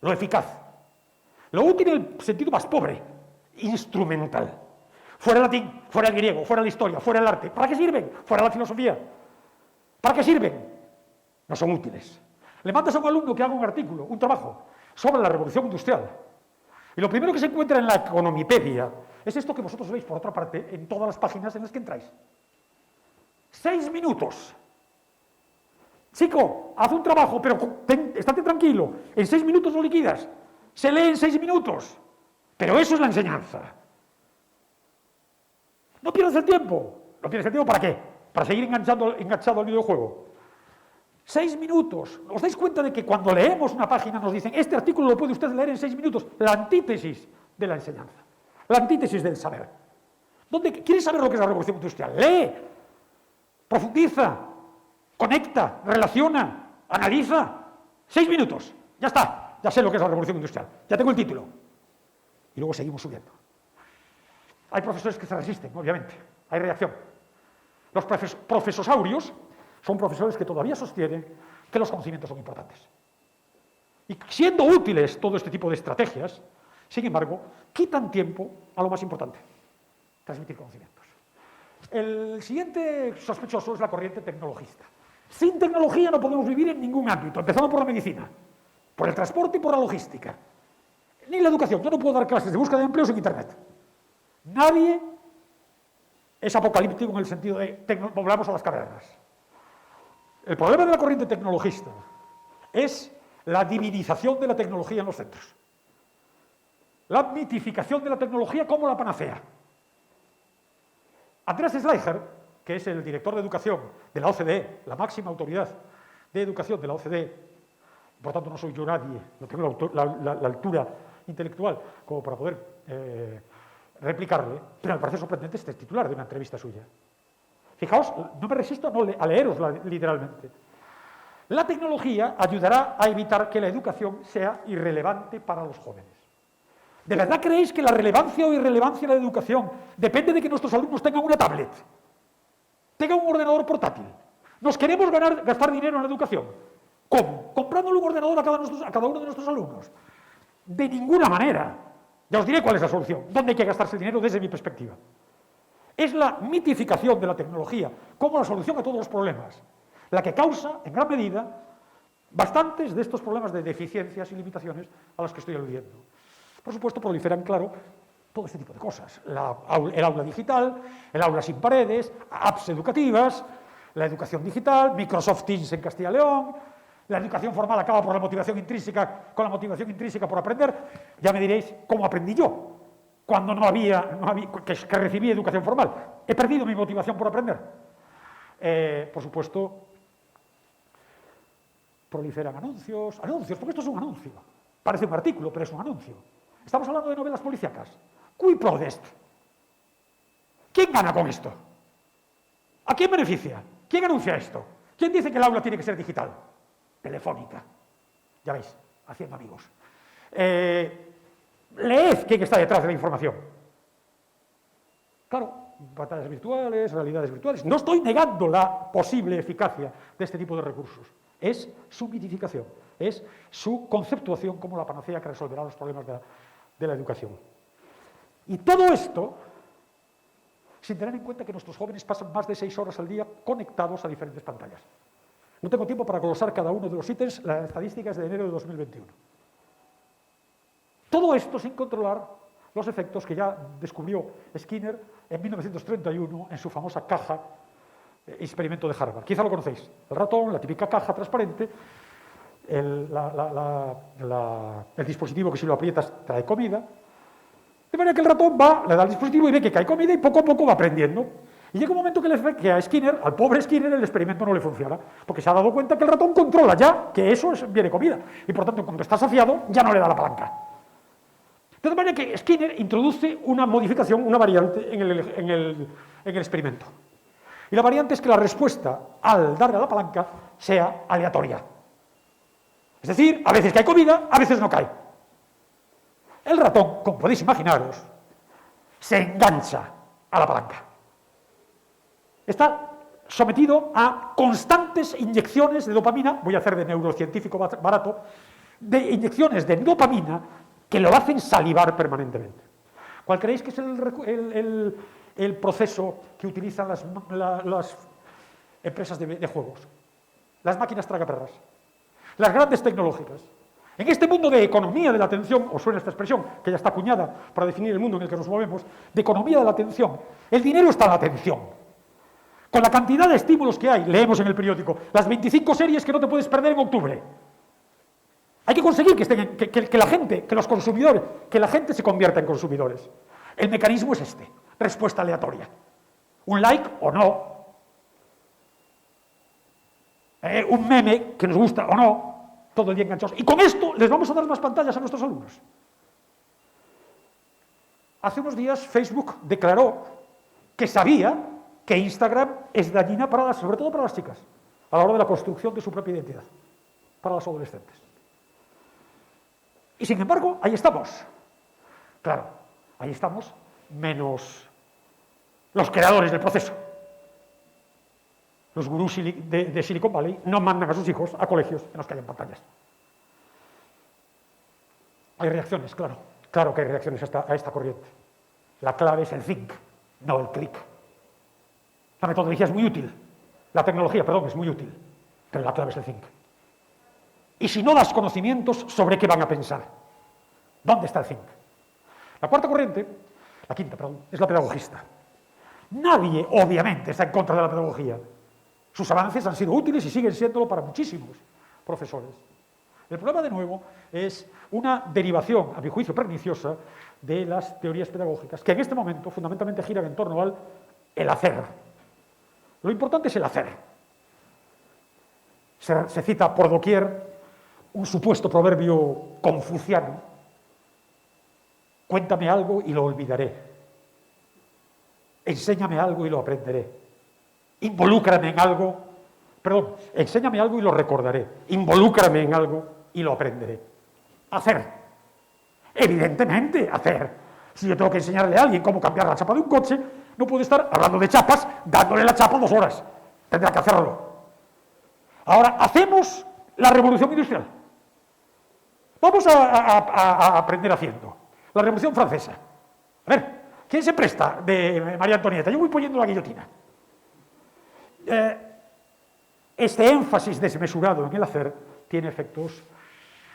lo eficaz. Lo útil en el sentido más pobre, instrumental. Fuera el latín, fuera el griego, fuera la historia, fuera el arte. ¿Para qué sirven? Fuera la filosofía. ¿Para qué sirven? No son útiles. Le mandas a un alumno que haga un artículo, un trabajo, sobre la revolución industrial. Y lo primero que se encuentra en la Economipedia es esto que vosotros veis, por otra parte, en todas las páginas en las que entráis. 6 minutos. Chico, haz un trabajo, pero estate tranquilo. En 6 minutos lo liquidas. Se lee en 6 minutos. Pero eso es la enseñanza. No pierdas el tiempo. ¿No pierdes el tiempo para qué? Para seguir enganchado al videojuego. 6 minutos. ¿Os dais cuenta de que cuando leemos una página nos dicen este artículo lo puede usted leer en 6 minutos? La antítesis de la enseñanza. La antítesis del saber. ¿Quieres saber lo que es la revolución industrial? Lee. Profundiza. Conecta. Relaciona. Analiza. 6 minutos. Ya está. Ya sé lo que es la revolución industrial. Ya tengo el título. Y luego seguimos subiendo. Hay profesores que se resisten, obviamente. Hay reacción. Los profesosaurios son profesores que todavía sostienen que los conocimientos son importantes. Y siendo útiles todo este tipo de estrategias, sin embargo, quitan tiempo a lo más importante, transmitir conocimientos. El siguiente sospechoso es la corriente tecnologista. Sin tecnología no podemos vivir en ningún ámbito, empezando por la medicina, por el transporte y por la logística. Ni la educación. Yo no puedo dar clases de búsqueda de empleo sin Internet. Nadie es apocalíptico en el sentido de volvamos a las cavernas. El problema de la corriente tecnologista es la divinización de la tecnología en los centros. La mitificación de la tecnología como la panacea. Andreas Schleicher, que es el director de educación de la OCDE, la máxima autoridad de educación de la OCDE, por tanto no soy yo nadie, no tengo la altura intelectual como para poder replicarle, pero me parece sorprendente este titular de una entrevista suya. Fijaos, no me resisto a leerosla literalmente. La tecnología ayudará a evitar que la educación sea irrelevante para los jóvenes. ¿De verdad creéis que la relevancia o irrelevancia de la educación depende de que nuestros alumnos tengan una tablet, tengan un ordenador portátil? ¿Nos queremos gastar dinero en la educación? ¿Cómo? ¿Comprándole un ordenador a cada uno de nuestros alumnos? De ninguna manera. Ya os diré cuál es la solución, dónde hay que gastarse el dinero desde mi perspectiva. Es la mitificación de la tecnología como la solución a todos los problemas, la que causa, en gran medida, bastantes de estos problemas de deficiencias y limitaciones a los que estoy aludiendo. Por supuesto, proliferan, claro, todo este tipo de cosas. El aula digital, el aula sin paredes, apps educativas, la educación digital, Microsoft Teams en Castilla y León, la educación formal acaba por la motivación intrínseca, con la motivación intrínseca por aprender. Ya me diréis cómo aprendí yo, cuando que recibí educación formal. He perdido mi motivación por aprender. Por supuesto, proliferan anuncios, porque esto es un anuncio. Parece un artículo, pero es un anuncio. Estamos hablando de novelas policíacas. Cui prodest. ¿Quién gana con esto? ¿A quién beneficia? ¿Quién anuncia esto? ¿Quién dice que el aula tiene que ser digital? Telefónica. Ya veis, haciendo amigos. Leed quién está detrás de la información. Claro, pantallas virtuales, realidades virtuales. No estoy negando la posible eficacia de este tipo de recursos. Es su mitificación, es su conceptuación como la panacea que resolverá los problemas de la educación. Y todo esto sin tener en cuenta que nuestros jóvenes pasan más de 6 horas al día conectados a diferentes pantallas. No tengo tiempo para glosar cada uno de los ítems, las estadísticas de enero de 2021. Todo esto sin controlar los efectos que ya descubrió Skinner en 1931 en su famosa caja experimento de Harvard. Quizá lo conocéis. El ratón, la típica caja transparente, el dispositivo que si lo aprietas trae comida. De manera que el ratón le da el dispositivo y ve que cae comida y poco a poco va aprendiendo. Y llega un momento que a Skinner, al pobre Skinner, el experimento no le funciona, porque se ha dado cuenta que el ratón controla ya que eso viene comida. Y por tanto, cuando está saciado, ya no le da la palanca. De manera que Skinner introduce una modificación, una variante en el experimento. Y la variante es que la respuesta al darle a la palanca sea aleatoria. Es decir, a veces cae comida, a veces no cae. El ratón, como podéis imaginaros, se engancha a la palanca. Está sometido a constantes inyecciones de dopamina, voy a hacer de neurocientífico barato, de inyecciones de dopamina que lo hacen salivar permanentemente. ¿Cuál creéis que es el proceso que utilizan las empresas de juegos? Las máquinas tragaperras, las grandes tecnológicas. En este mundo de economía de la atención, os suena esta expresión, que ya está acuñada para definir el mundo en el que nos movemos, de economía de la atención, el dinero está en la atención. Con la cantidad de estímulos que hay, leemos en el periódico, las 25 series que no te puedes perder en octubre. Hay que conseguir que la gente, que los consumidores, que la gente se convierta en consumidores. El mecanismo es este, respuesta aleatoria. Un like o no. Un meme que nos gusta o no. Todo el día enganchados. Y con esto les vamos a dar más pantallas a nuestros alumnos. Hace unos días Facebook declaró que sabía que Instagram es dañina sobre todo para las chicas, a la hora de la construcción de su propia identidad, para las adolescentes. Y sin embargo, ahí estamos. Claro, ahí estamos, menos los creadores del proceso. Los gurús de Silicon Valley no mandan a sus hijos a colegios en los que hayan pantallas. Hay reacciones, claro. Claro que hay reacciones a esta corriente. La clave es el think, no el click. La metodología es muy útil. La tecnología, perdón, es muy útil. Pero la clave es el think. Y si no das conocimientos, ¿sobre qué van a pensar? ¿Dónde está el think? La quinta corriente, es la pedagogista. Nadie, obviamente, está en contra de la pedagogía. Sus avances han sido útiles y siguen siéndolo para muchísimos profesores. El problema, de nuevo, es una derivación, a mi juicio perniciosa, de las teorías pedagógicas, que en este momento fundamentalmente giran en torno al el hacer. Lo importante es el hacer. Se cita por doquier un supuesto proverbio confuciano: cuéntame algo y lo olvidaré. Enséñame algo y lo aprenderé. Involúcrame en algo, enséñame algo y lo recordaré. Involúcrame en algo y lo aprenderé. Hacer. Evidentemente, hacer. Si yo tengo que enseñarle a alguien cómo cambiar la chapa de un coche, no puedo estar hablando de chapas, dándole la chapa 2 horas. Tendrá que hacerlo. Ahora, hacemos la revolución industrial. Vamos a aprender haciendo. La Revolución Francesa. A ver, ¿quién se presta de María Antonieta? Yo voy poniendo la guillotina. Este énfasis desmesurado en el hacer tiene efectos,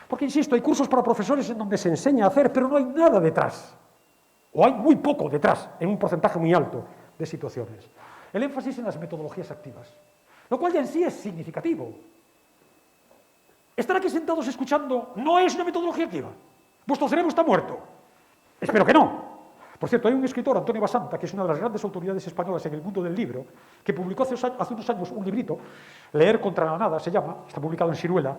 porque, insisto, hay cursos para profesores en donde se enseña a hacer, pero no hay nada detrás, o hay muy poco detrás, en un porcentaje muy alto de situaciones. El énfasis en las metodologías activas, lo cual ya en sí es significativo. Estar aquí sentados escuchando no es una metodología activa. Vuestro cerebro está muerto. Espero que no. Por cierto, hay un escritor, Antonio Basanta, que es una de las grandes autoridades españolas en el mundo del libro, que publicó hace unos años un librito, Leer contra la nada se llama, está publicado en Siruela,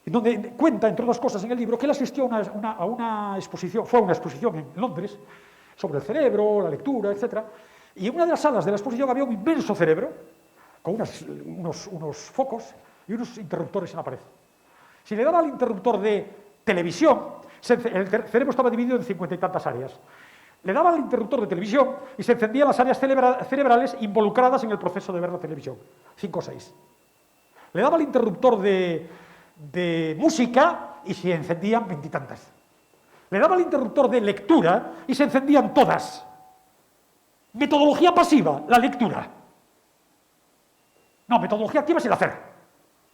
en donde cuenta, entre otras cosas en el libro, que él asistió a una exposición, fue a una exposición en Londres, sobre el cerebro, la lectura, etc. Y en una de las salas de la exposición había un inmenso cerebro, con unos focos y unos interruptores en la pared. Si le daba al interruptor de televisión, el cerebro estaba dividido en 50 y tantas áreas. Le daba al interruptor de televisión y se encendían las áreas cerebrales involucradas en el proceso de ver la televisión. 5 o 6. Le daba al interruptor de música y se encendían 20 y tantas. Le daba al interruptor de lectura y se encendían todas. Metodología pasiva, la lectura. No, metodología activa es el hacer.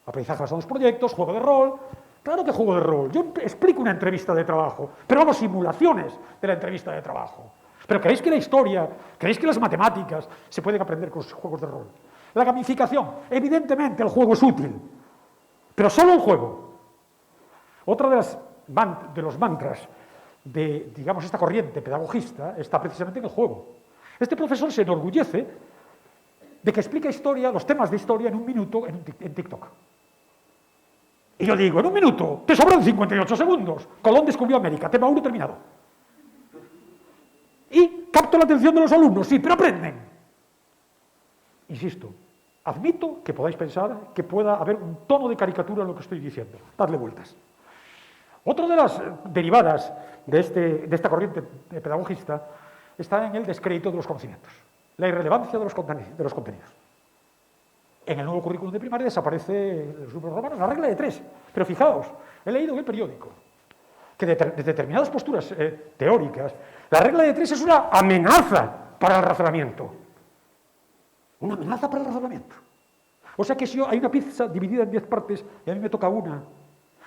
Aprendizaje basado en los proyectos, juego de rol. Claro que juego de rol. Yo explico una entrevista de trabajo, pero hago simulaciones de la entrevista de trabajo. ¿Pero creéis que la historia, creéis que las matemáticas se pueden aprender con los juegos de rol? La gamificación. Evidentemente el juego es útil, pero solo el juego. Otra de los mantras de, digamos, esta corriente pedagogista está precisamente en el juego. Este profesor se enorgullece de que explica historia, los temas de historia en 1 minuto en TikTok. Y yo digo, en 1 minuto, te sobran 58 segundos. Colón descubrió América, tema 1 terminado. Y capto la atención de los alumnos, sí, pero aprenden. Insisto, admito que podáis pensar que pueda haber un tono de caricatura en lo que estoy diciendo. Dadle vueltas. Otra de las derivadas de esta corriente pedagogista está en el descrédito de los conocimientos, la irrelevancia de los contenidos. En el nuevo currículum de primaria desaparece los números romanos, la regla de 3. Pero fijaos, he leído en el periódico que de determinadas posturas teóricas, la regla de 3 es una amenaza para el razonamiento. Una amenaza para el razonamiento. O sea que si hay una pizza dividida en 10 partes y a mí me toca una,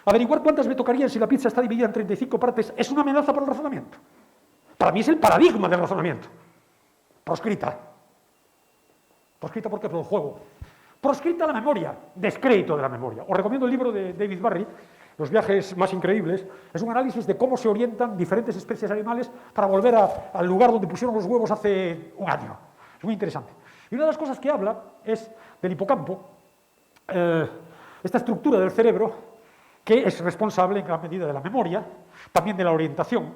averiguar cuántas me tocarían si la pizza está dividida en 35 partes es una amenaza para el razonamiento. Para mí es el paradigma del razonamiento. Proscrita. Proscrita porque por el juego. Proscrita la memoria, descrédito de la memoria. Os recomiendo el libro de David Barry, Los viajes más increíbles. Es un análisis de cómo se orientan diferentes especies animales para volver al lugar donde pusieron los huevos hace 1 año. Es muy interesante. Y una de las cosas que habla es del hipocampo, esta estructura del cerebro que es responsable en gran medida de la memoria, también de la orientación.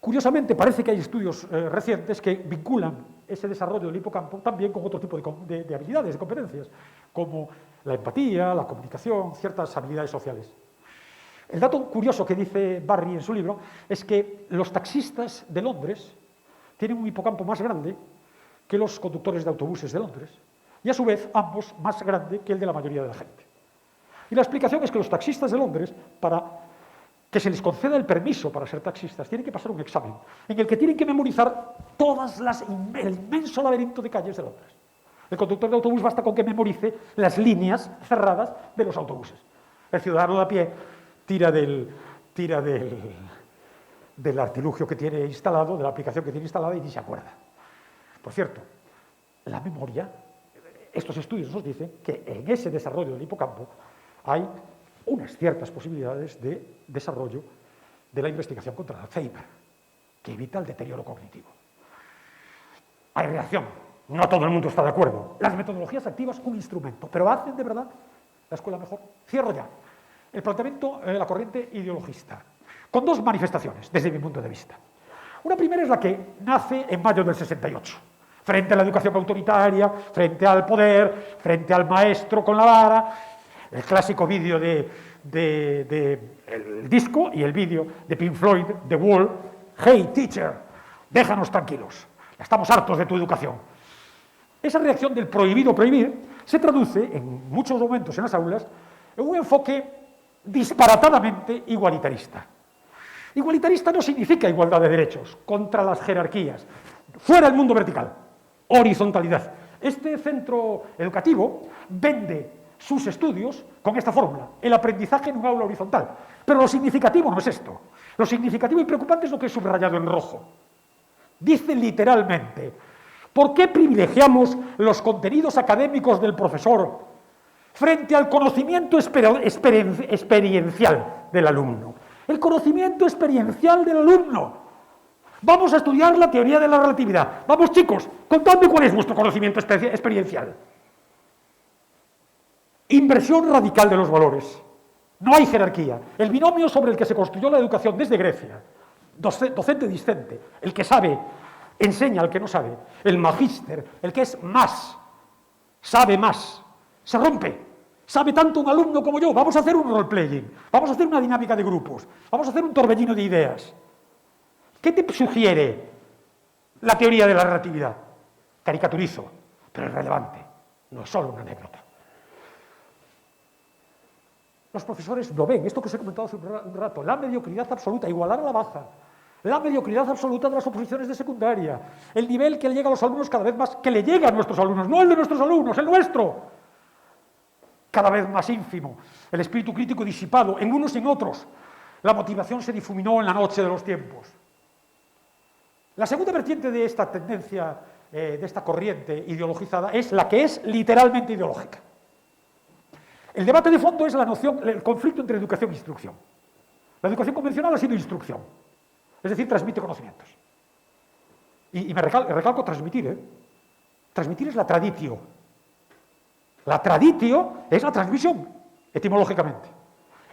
Curiosamente, parece que hay estudios recientes que vinculan ese desarrollo del hipocampo también con otro tipo de habilidades, de competencias, como la empatía, la comunicación, ciertas habilidades sociales. El dato curioso que dice Barry en su libro es que los taxistas de Londres tienen un hipocampo más grande que los conductores de autobuses de Londres, y a su vez ambos más grande que el de la mayoría de la gente. Y la explicación es que los taxistas de Londres, para que se les conceda el permiso para ser taxistas, tienen que pasar un examen en el que tienen que memorizar el inmenso laberinto de calles de Londres. El conductor de autobús basta con que memorice las líneas cerradas de los autobuses. El ciudadano de a pie tira del artilugio que tiene instalado, de la aplicación que tiene instalada y ni se acuerda. Por cierto, la memoria, estos estudios nos dicen que en ese desarrollo del hipocampo hay unas ciertas posibilidades de desarrollo de la investigación contra el Alzheimer, que evita el deterioro cognitivo. Hay reacción. No todo el mundo está de acuerdo. Las metodologías activas, un instrumento, pero ¿hacen de verdad la escuela mejor? Cierro ya. El planteamiento de la corriente ideologista, con dos manifestaciones, desde mi punto de vista. Una primera es la que nace en mayo del 68, frente a la educación autoritaria, frente al poder, frente al maestro con la vara, el clásico vídeo el disco y el vídeo de Pink Floyd, The Wall, "Hey, teacher, déjanos tranquilos, estamos hartos de tu educación". Esa reacción del prohibido prohibir se traduce en muchos momentos en las aulas en un enfoque disparatadamente igualitarista. Igualitarista no significa igualdad de derechos, contra las jerarquías, fuera el mundo vertical, horizontalidad. Este centro educativo vende sus estudios con esta fórmula, el aprendizaje en un aula horizontal. Pero lo significativo no es esto. Lo significativo y preocupante es lo que he subrayado en rojo. Dice literalmente: ¿por qué privilegiamos los contenidos académicos del profesor frente al conocimiento experiencial del alumno? El conocimiento experiencial del alumno. Vamos a estudiar la teoría de la relatividad. Vamos, chicos, contadme cuál es vuestro conocimiento experiencial. Inversión radical de los valores. No hay jerarquía. El binomio sobre el que se construyó la educación desde Grecia, docente-discente, el que sabe enseña al que no sabe, el magíster, el que es más, sabe más, se rompe. Sabe tanto un alumno como yo. Vamos a hacer un role-playing, vamos a hacer una dinámica de grupos, vamos a hacer un torbellino de ideas. ¿Qué te sugiere la teoría de la relatividad? Caricaturizo, pero es relevante, no es solo una anécdota. Los profesores lo ven, esto que os he comentado hace un rato, la mediocridad absoluta, igualar a la baja, la mediocridad absoluta de las oposiciones de secundaria, el nivel que le llega a los alumnos cada vez más, que le llega a nuestros alumnos, no el de nuestros alumnos, el nuestro, cada vez más ínfimo, el espíritu crítico disipado en unos y en otros, la motivación se difuminó en la noche de los tiempos. La segunda vertiente de esta tendencia, de esta corriente ideologizada, es la que es literalmente ideológica. El debate de fondo es la noción, el conflicto entre educación e instrucción. La educación convencional ha sido instrucción, es decir, transmite conocimientos. Y me recalco transmitir, Transmitir es la traditio. La traditio es la transmisión, etimológicamente.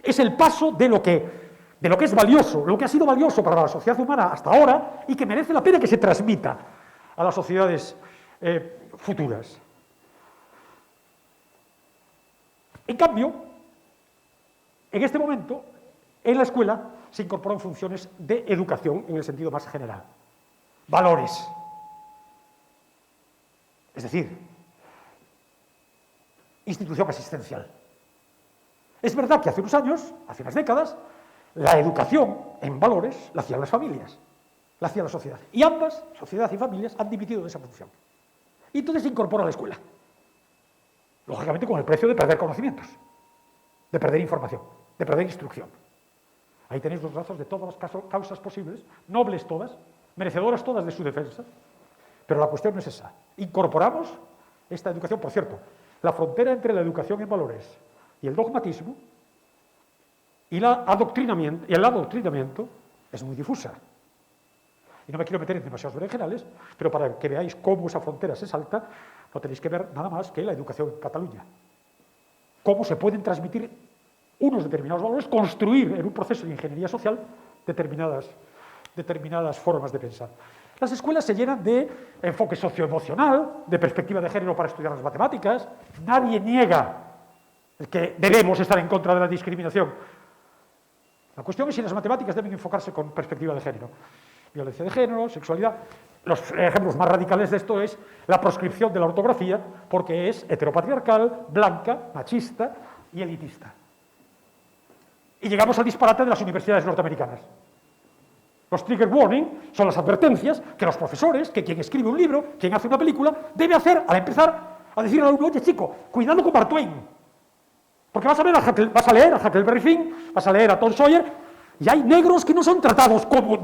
Es el paso de lo que es valioso, lo que ha sido valioso para la sociedad humana hasta ahora y que merece la pena que se transmita a las sociedades futuras. En cambio, en este momento, en la escuela se incorporan funciones de educación en el sentido más general. Valores. Es decir, institución asistencial. Es verdad que hace unos años, hace unas décadas, la educación en valores la hacían las familias, la hacía la sociedad. Y ambas, sociedad y familias, han dimitido de esa función. Y entonces se incorpora a la escuela. Lógicamente con el precio de perder conocimientos, de perder información, de perder instrucción. Ahí tenéis los brazos de todas las causas posibles, nobles todas, merecedoras todas de su defensa, pero la cuestión no es esa. Incorporamos esta educación, por cierto, la frontera entre la educación en valores y el dogmatismo y el adoctrinamiento es muy difusa. Y no me quiero meter en demasiados berenjenales, pero para que veáis cómo esa frontera se salta, no tenéis que ver nada más que la educación en Cataluña. Cómo se pueden transmitir unos determinados valores, construir en un proceso de ingeniería social determinadas formas de pensar. Las escuelas se llenan de enfoque socioemocional, de perspectiva de género para estudiar las matemáticas. Nadie niega que debemos estar en contra de la discriminación. La cuestión es si las matemáticas deben enfocarse con perspectiva de género. Violencia de género, sexualidad. Los ejemplos más radicales de esto es la proscripción de la ortografía, porque es heteropatriarcal, blanca, machista y elitista. Y llegamos al disparate de las universidades norteamericanas. Los trigger warning son las advertencias que los profesores, que quien escribe un libro, quien hace una película, debe hacer al empezar a decirle al alumno: oye, chico, cuidado con Mark Twain, porque vas a leer a Huckleberry Finn, vas a leer a Tom Sawyer, y hay negros que no son tratados como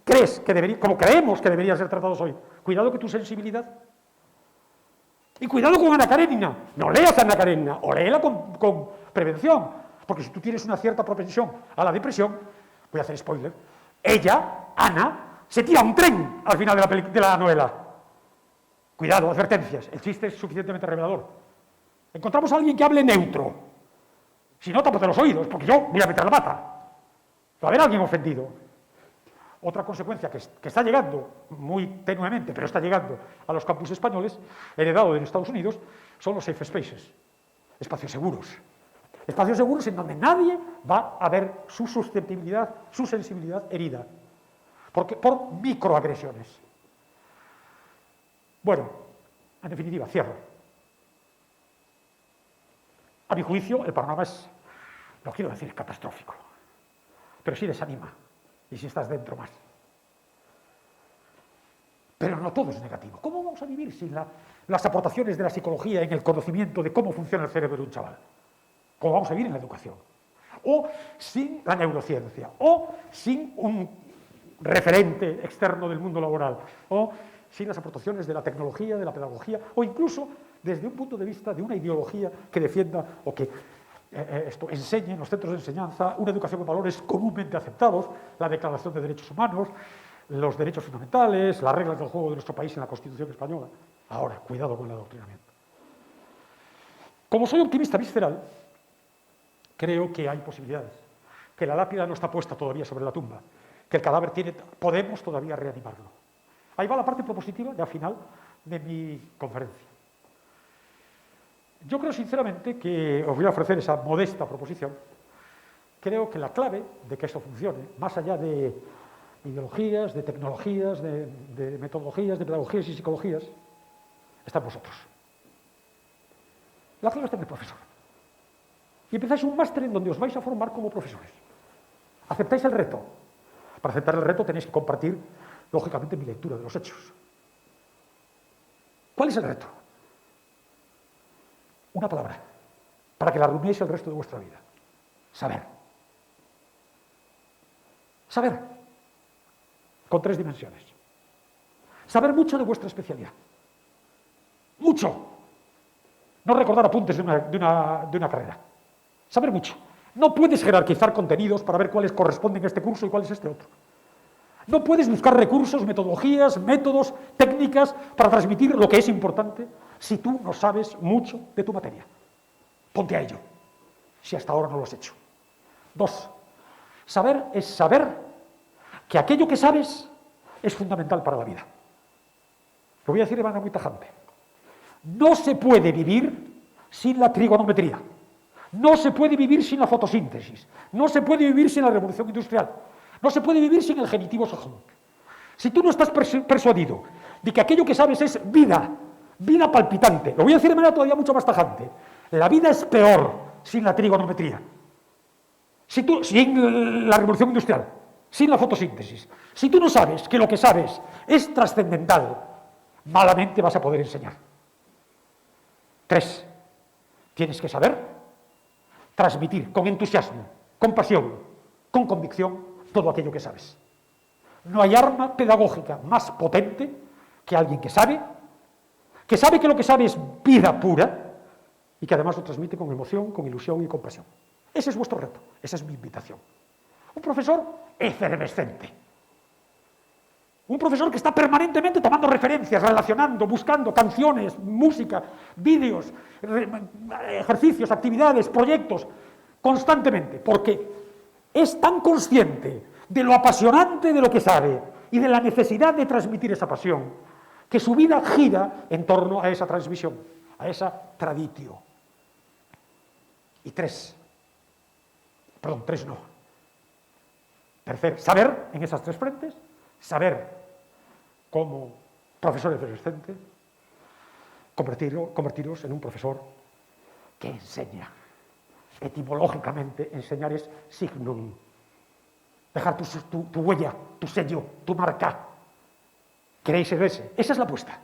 creemos que deberían ser tratados hoy. Cuidado con tu sensibilidad. Y cuidado con Ana Karenina. No leas a Ana Karenina, o léela con prevención, porque si tú tienes una cierta propensión a la depresión, voy a hacer spoiler, ella, Ana, se tira un tren al final de la novela. Cuidado, advertencias. El chiste es suficientemente revelador. Encontramos a alguien que hable neutro. Si no, tápate los oídos, porque yo voy a meter la pata. Va a haber alguien ofendido. Otra consecuencia que está llegando, muy tenuemente, pero está llegando a los campus españoles, heredado de Estados Unidos, son los safe spaces, espacios seguros. Espacios seguros en donde nadie va a ver su susceptibilidad, su sensibilidad herida, por microagresiones. Bueno, en definitiva, cierro. A mi juicio, el panorama es, no quiero decir catastrófico, pero sí desanima. Y si estás dentro, más. Pero no todo es negativo. ¿Cómo vamos a vivir sin las aportaciones de la psicología en el conocimiento de cómo funciona el cerebro de un chaval? ¿Cómo vamos a vivir en la educación? O sin la neurociencia, o sin un referente externo del mundo laboral, o sin las aportaciones de la tecnología, de la pedagogía, o incluso desde un punto de vista de una ideología que defienda o que enseñe en los centros de enseñanza una educación con valores comúnmente aceptados, la Declaración de Derechos Humanos, los derechos fundamentales, las reglas del juego de nuestro país en la Constitución española. Ahora, cuidado con el adoctrinamiento. Como soy optimista visceral, creo que hay posibilidades, que la lápida no está puesta todavía sobre la tumba, que el cadáver podemos todavía reanimarlo. Ahí va la parte propositiva, ya final, de mi conferencia. Yo creo sinceramente que os voy a ofrecer esa modesta proposición. Creo que la clave de que esto funcione, más allá de ideologías, de tecnologías, de metodologías, de pedagogías y psicologías, está en vosotros. La clave está en el profesor. Y empezáis un máster en donde os vais a formar como profesores. ¿Aceptáis el reto? Para aceptar el reto tenéis que compartir, lógicamente, mi lectura de los hechos. ¿Cuál es el reto? Una palabra, para que la rumiéis el resto de vuestra vida. Saber. Saber. Con 3 dimensiones. Saber mucho de vuestra especialidad. Mucho. No recordar apuntes de una carrera. Saber mucho. No puedes jerarquizar contenidos para ver cuáles corresponden a este curso y cuáles a este otro. No puedes buscar recursos, metodologías, métodos, técnicas para transmitir lo que es importante si tú no sabes mucho de tu materia. Ponte a ello, si hasta ahora no lo has hecho. 2. Saber es saber que aquello que sabes es fundamental para la vida. Lo voy a decir de manera muy tajante. No se puede vivir sin la trigonometría. No se puede vivir sin la fotosíntesis. No se puede vivir sin la revolución industrial. No se puede vivir sin el genitivo sajón. Si tú no estás persuadido de que aquello que sabes es vida, vida palpitante, lo voy a decir de manera todavía mucho más tajante, la vida es peor sin la trigonometría, sin la revolución industrial, sin la fotosíntesis. Si tú no sabes que lo que sabes es trascendental, malamente vas a poder enseñar. 3. Tienes que saber transmitir con entusiasmo, con pasión, con convicción todo aquello que sabes. No hay arma pedagógica más potente que alguien que sabe que lo que sabe es vida pura y que además lo transmite con emoción, con ilusión y con pasión. Ese es vuestro reto, esa es mi invitación. Un profesor efervescente. Un profesor que está permanentemente tomando referencias, relacionando, buscando canciones, música, vídeos, ejercicios, actividades, proyectos, constantemente, porque es tan consciente de lo apasionante de lo que sabe y de la necesidad de transmitir esa pasión, que su vida gira en torno a esa transmisión, a esa traditio. Y 3 no. Tercer, saber en esas 3 frentes, saber cómo profesor efervescente, convertiros en un profesor que enseña. Etimológicamente, enseñar es signum. Dejar tu huella, tu sello, tu marca. ¿Queréis ser ese? Esa es la apuesta.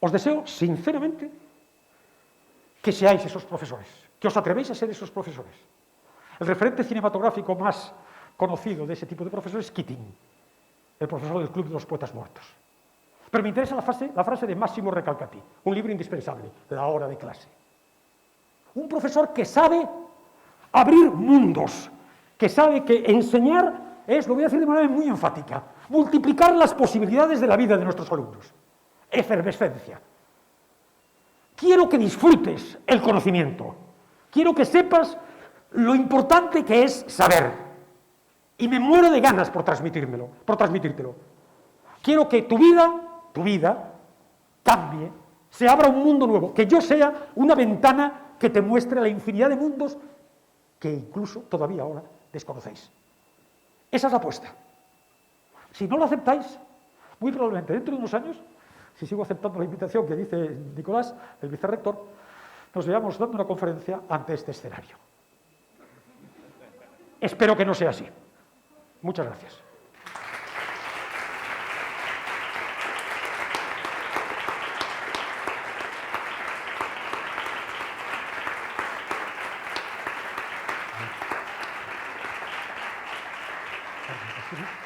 Os deseo, sinceramente, que seáis esos profesores, que os atrevéis a ser esos profesores. El referente cinematográfico más conocido de ese tipo de profesores es Keating, el profesor del Club de los Poetas Muertos. Pero me interesa la frase de Massimo Recalcati, un libro indispensable, La hora de clase. Un profesor que sabe abrir mundos, que sabe que enseñar es, lo voy a decir de manera muy enfática, multiplicar las posibilidades de la vida de nuestros alumnos. Efervescencia. Quiero que disfrutes el conocimiento. Quiero que sepas lo importante que es saber. Y me muero de ganas por transmitírtelo. Quiero que tu vida, cambie, se abra un mundo nuevo, que yo sea una ventana que te muestre la infinidad de mundos que incluso todavía ahora desconocéis. Esa es la apuesta. Si no lo aceptáis, muy probablemente dentro de unos años, si sigo aceptando la invitación que dice Nicolás, el vicerrector, nos veamos dando una conferencia ante este escenario. Espero que no sea así. Muchas gracias. Gracias.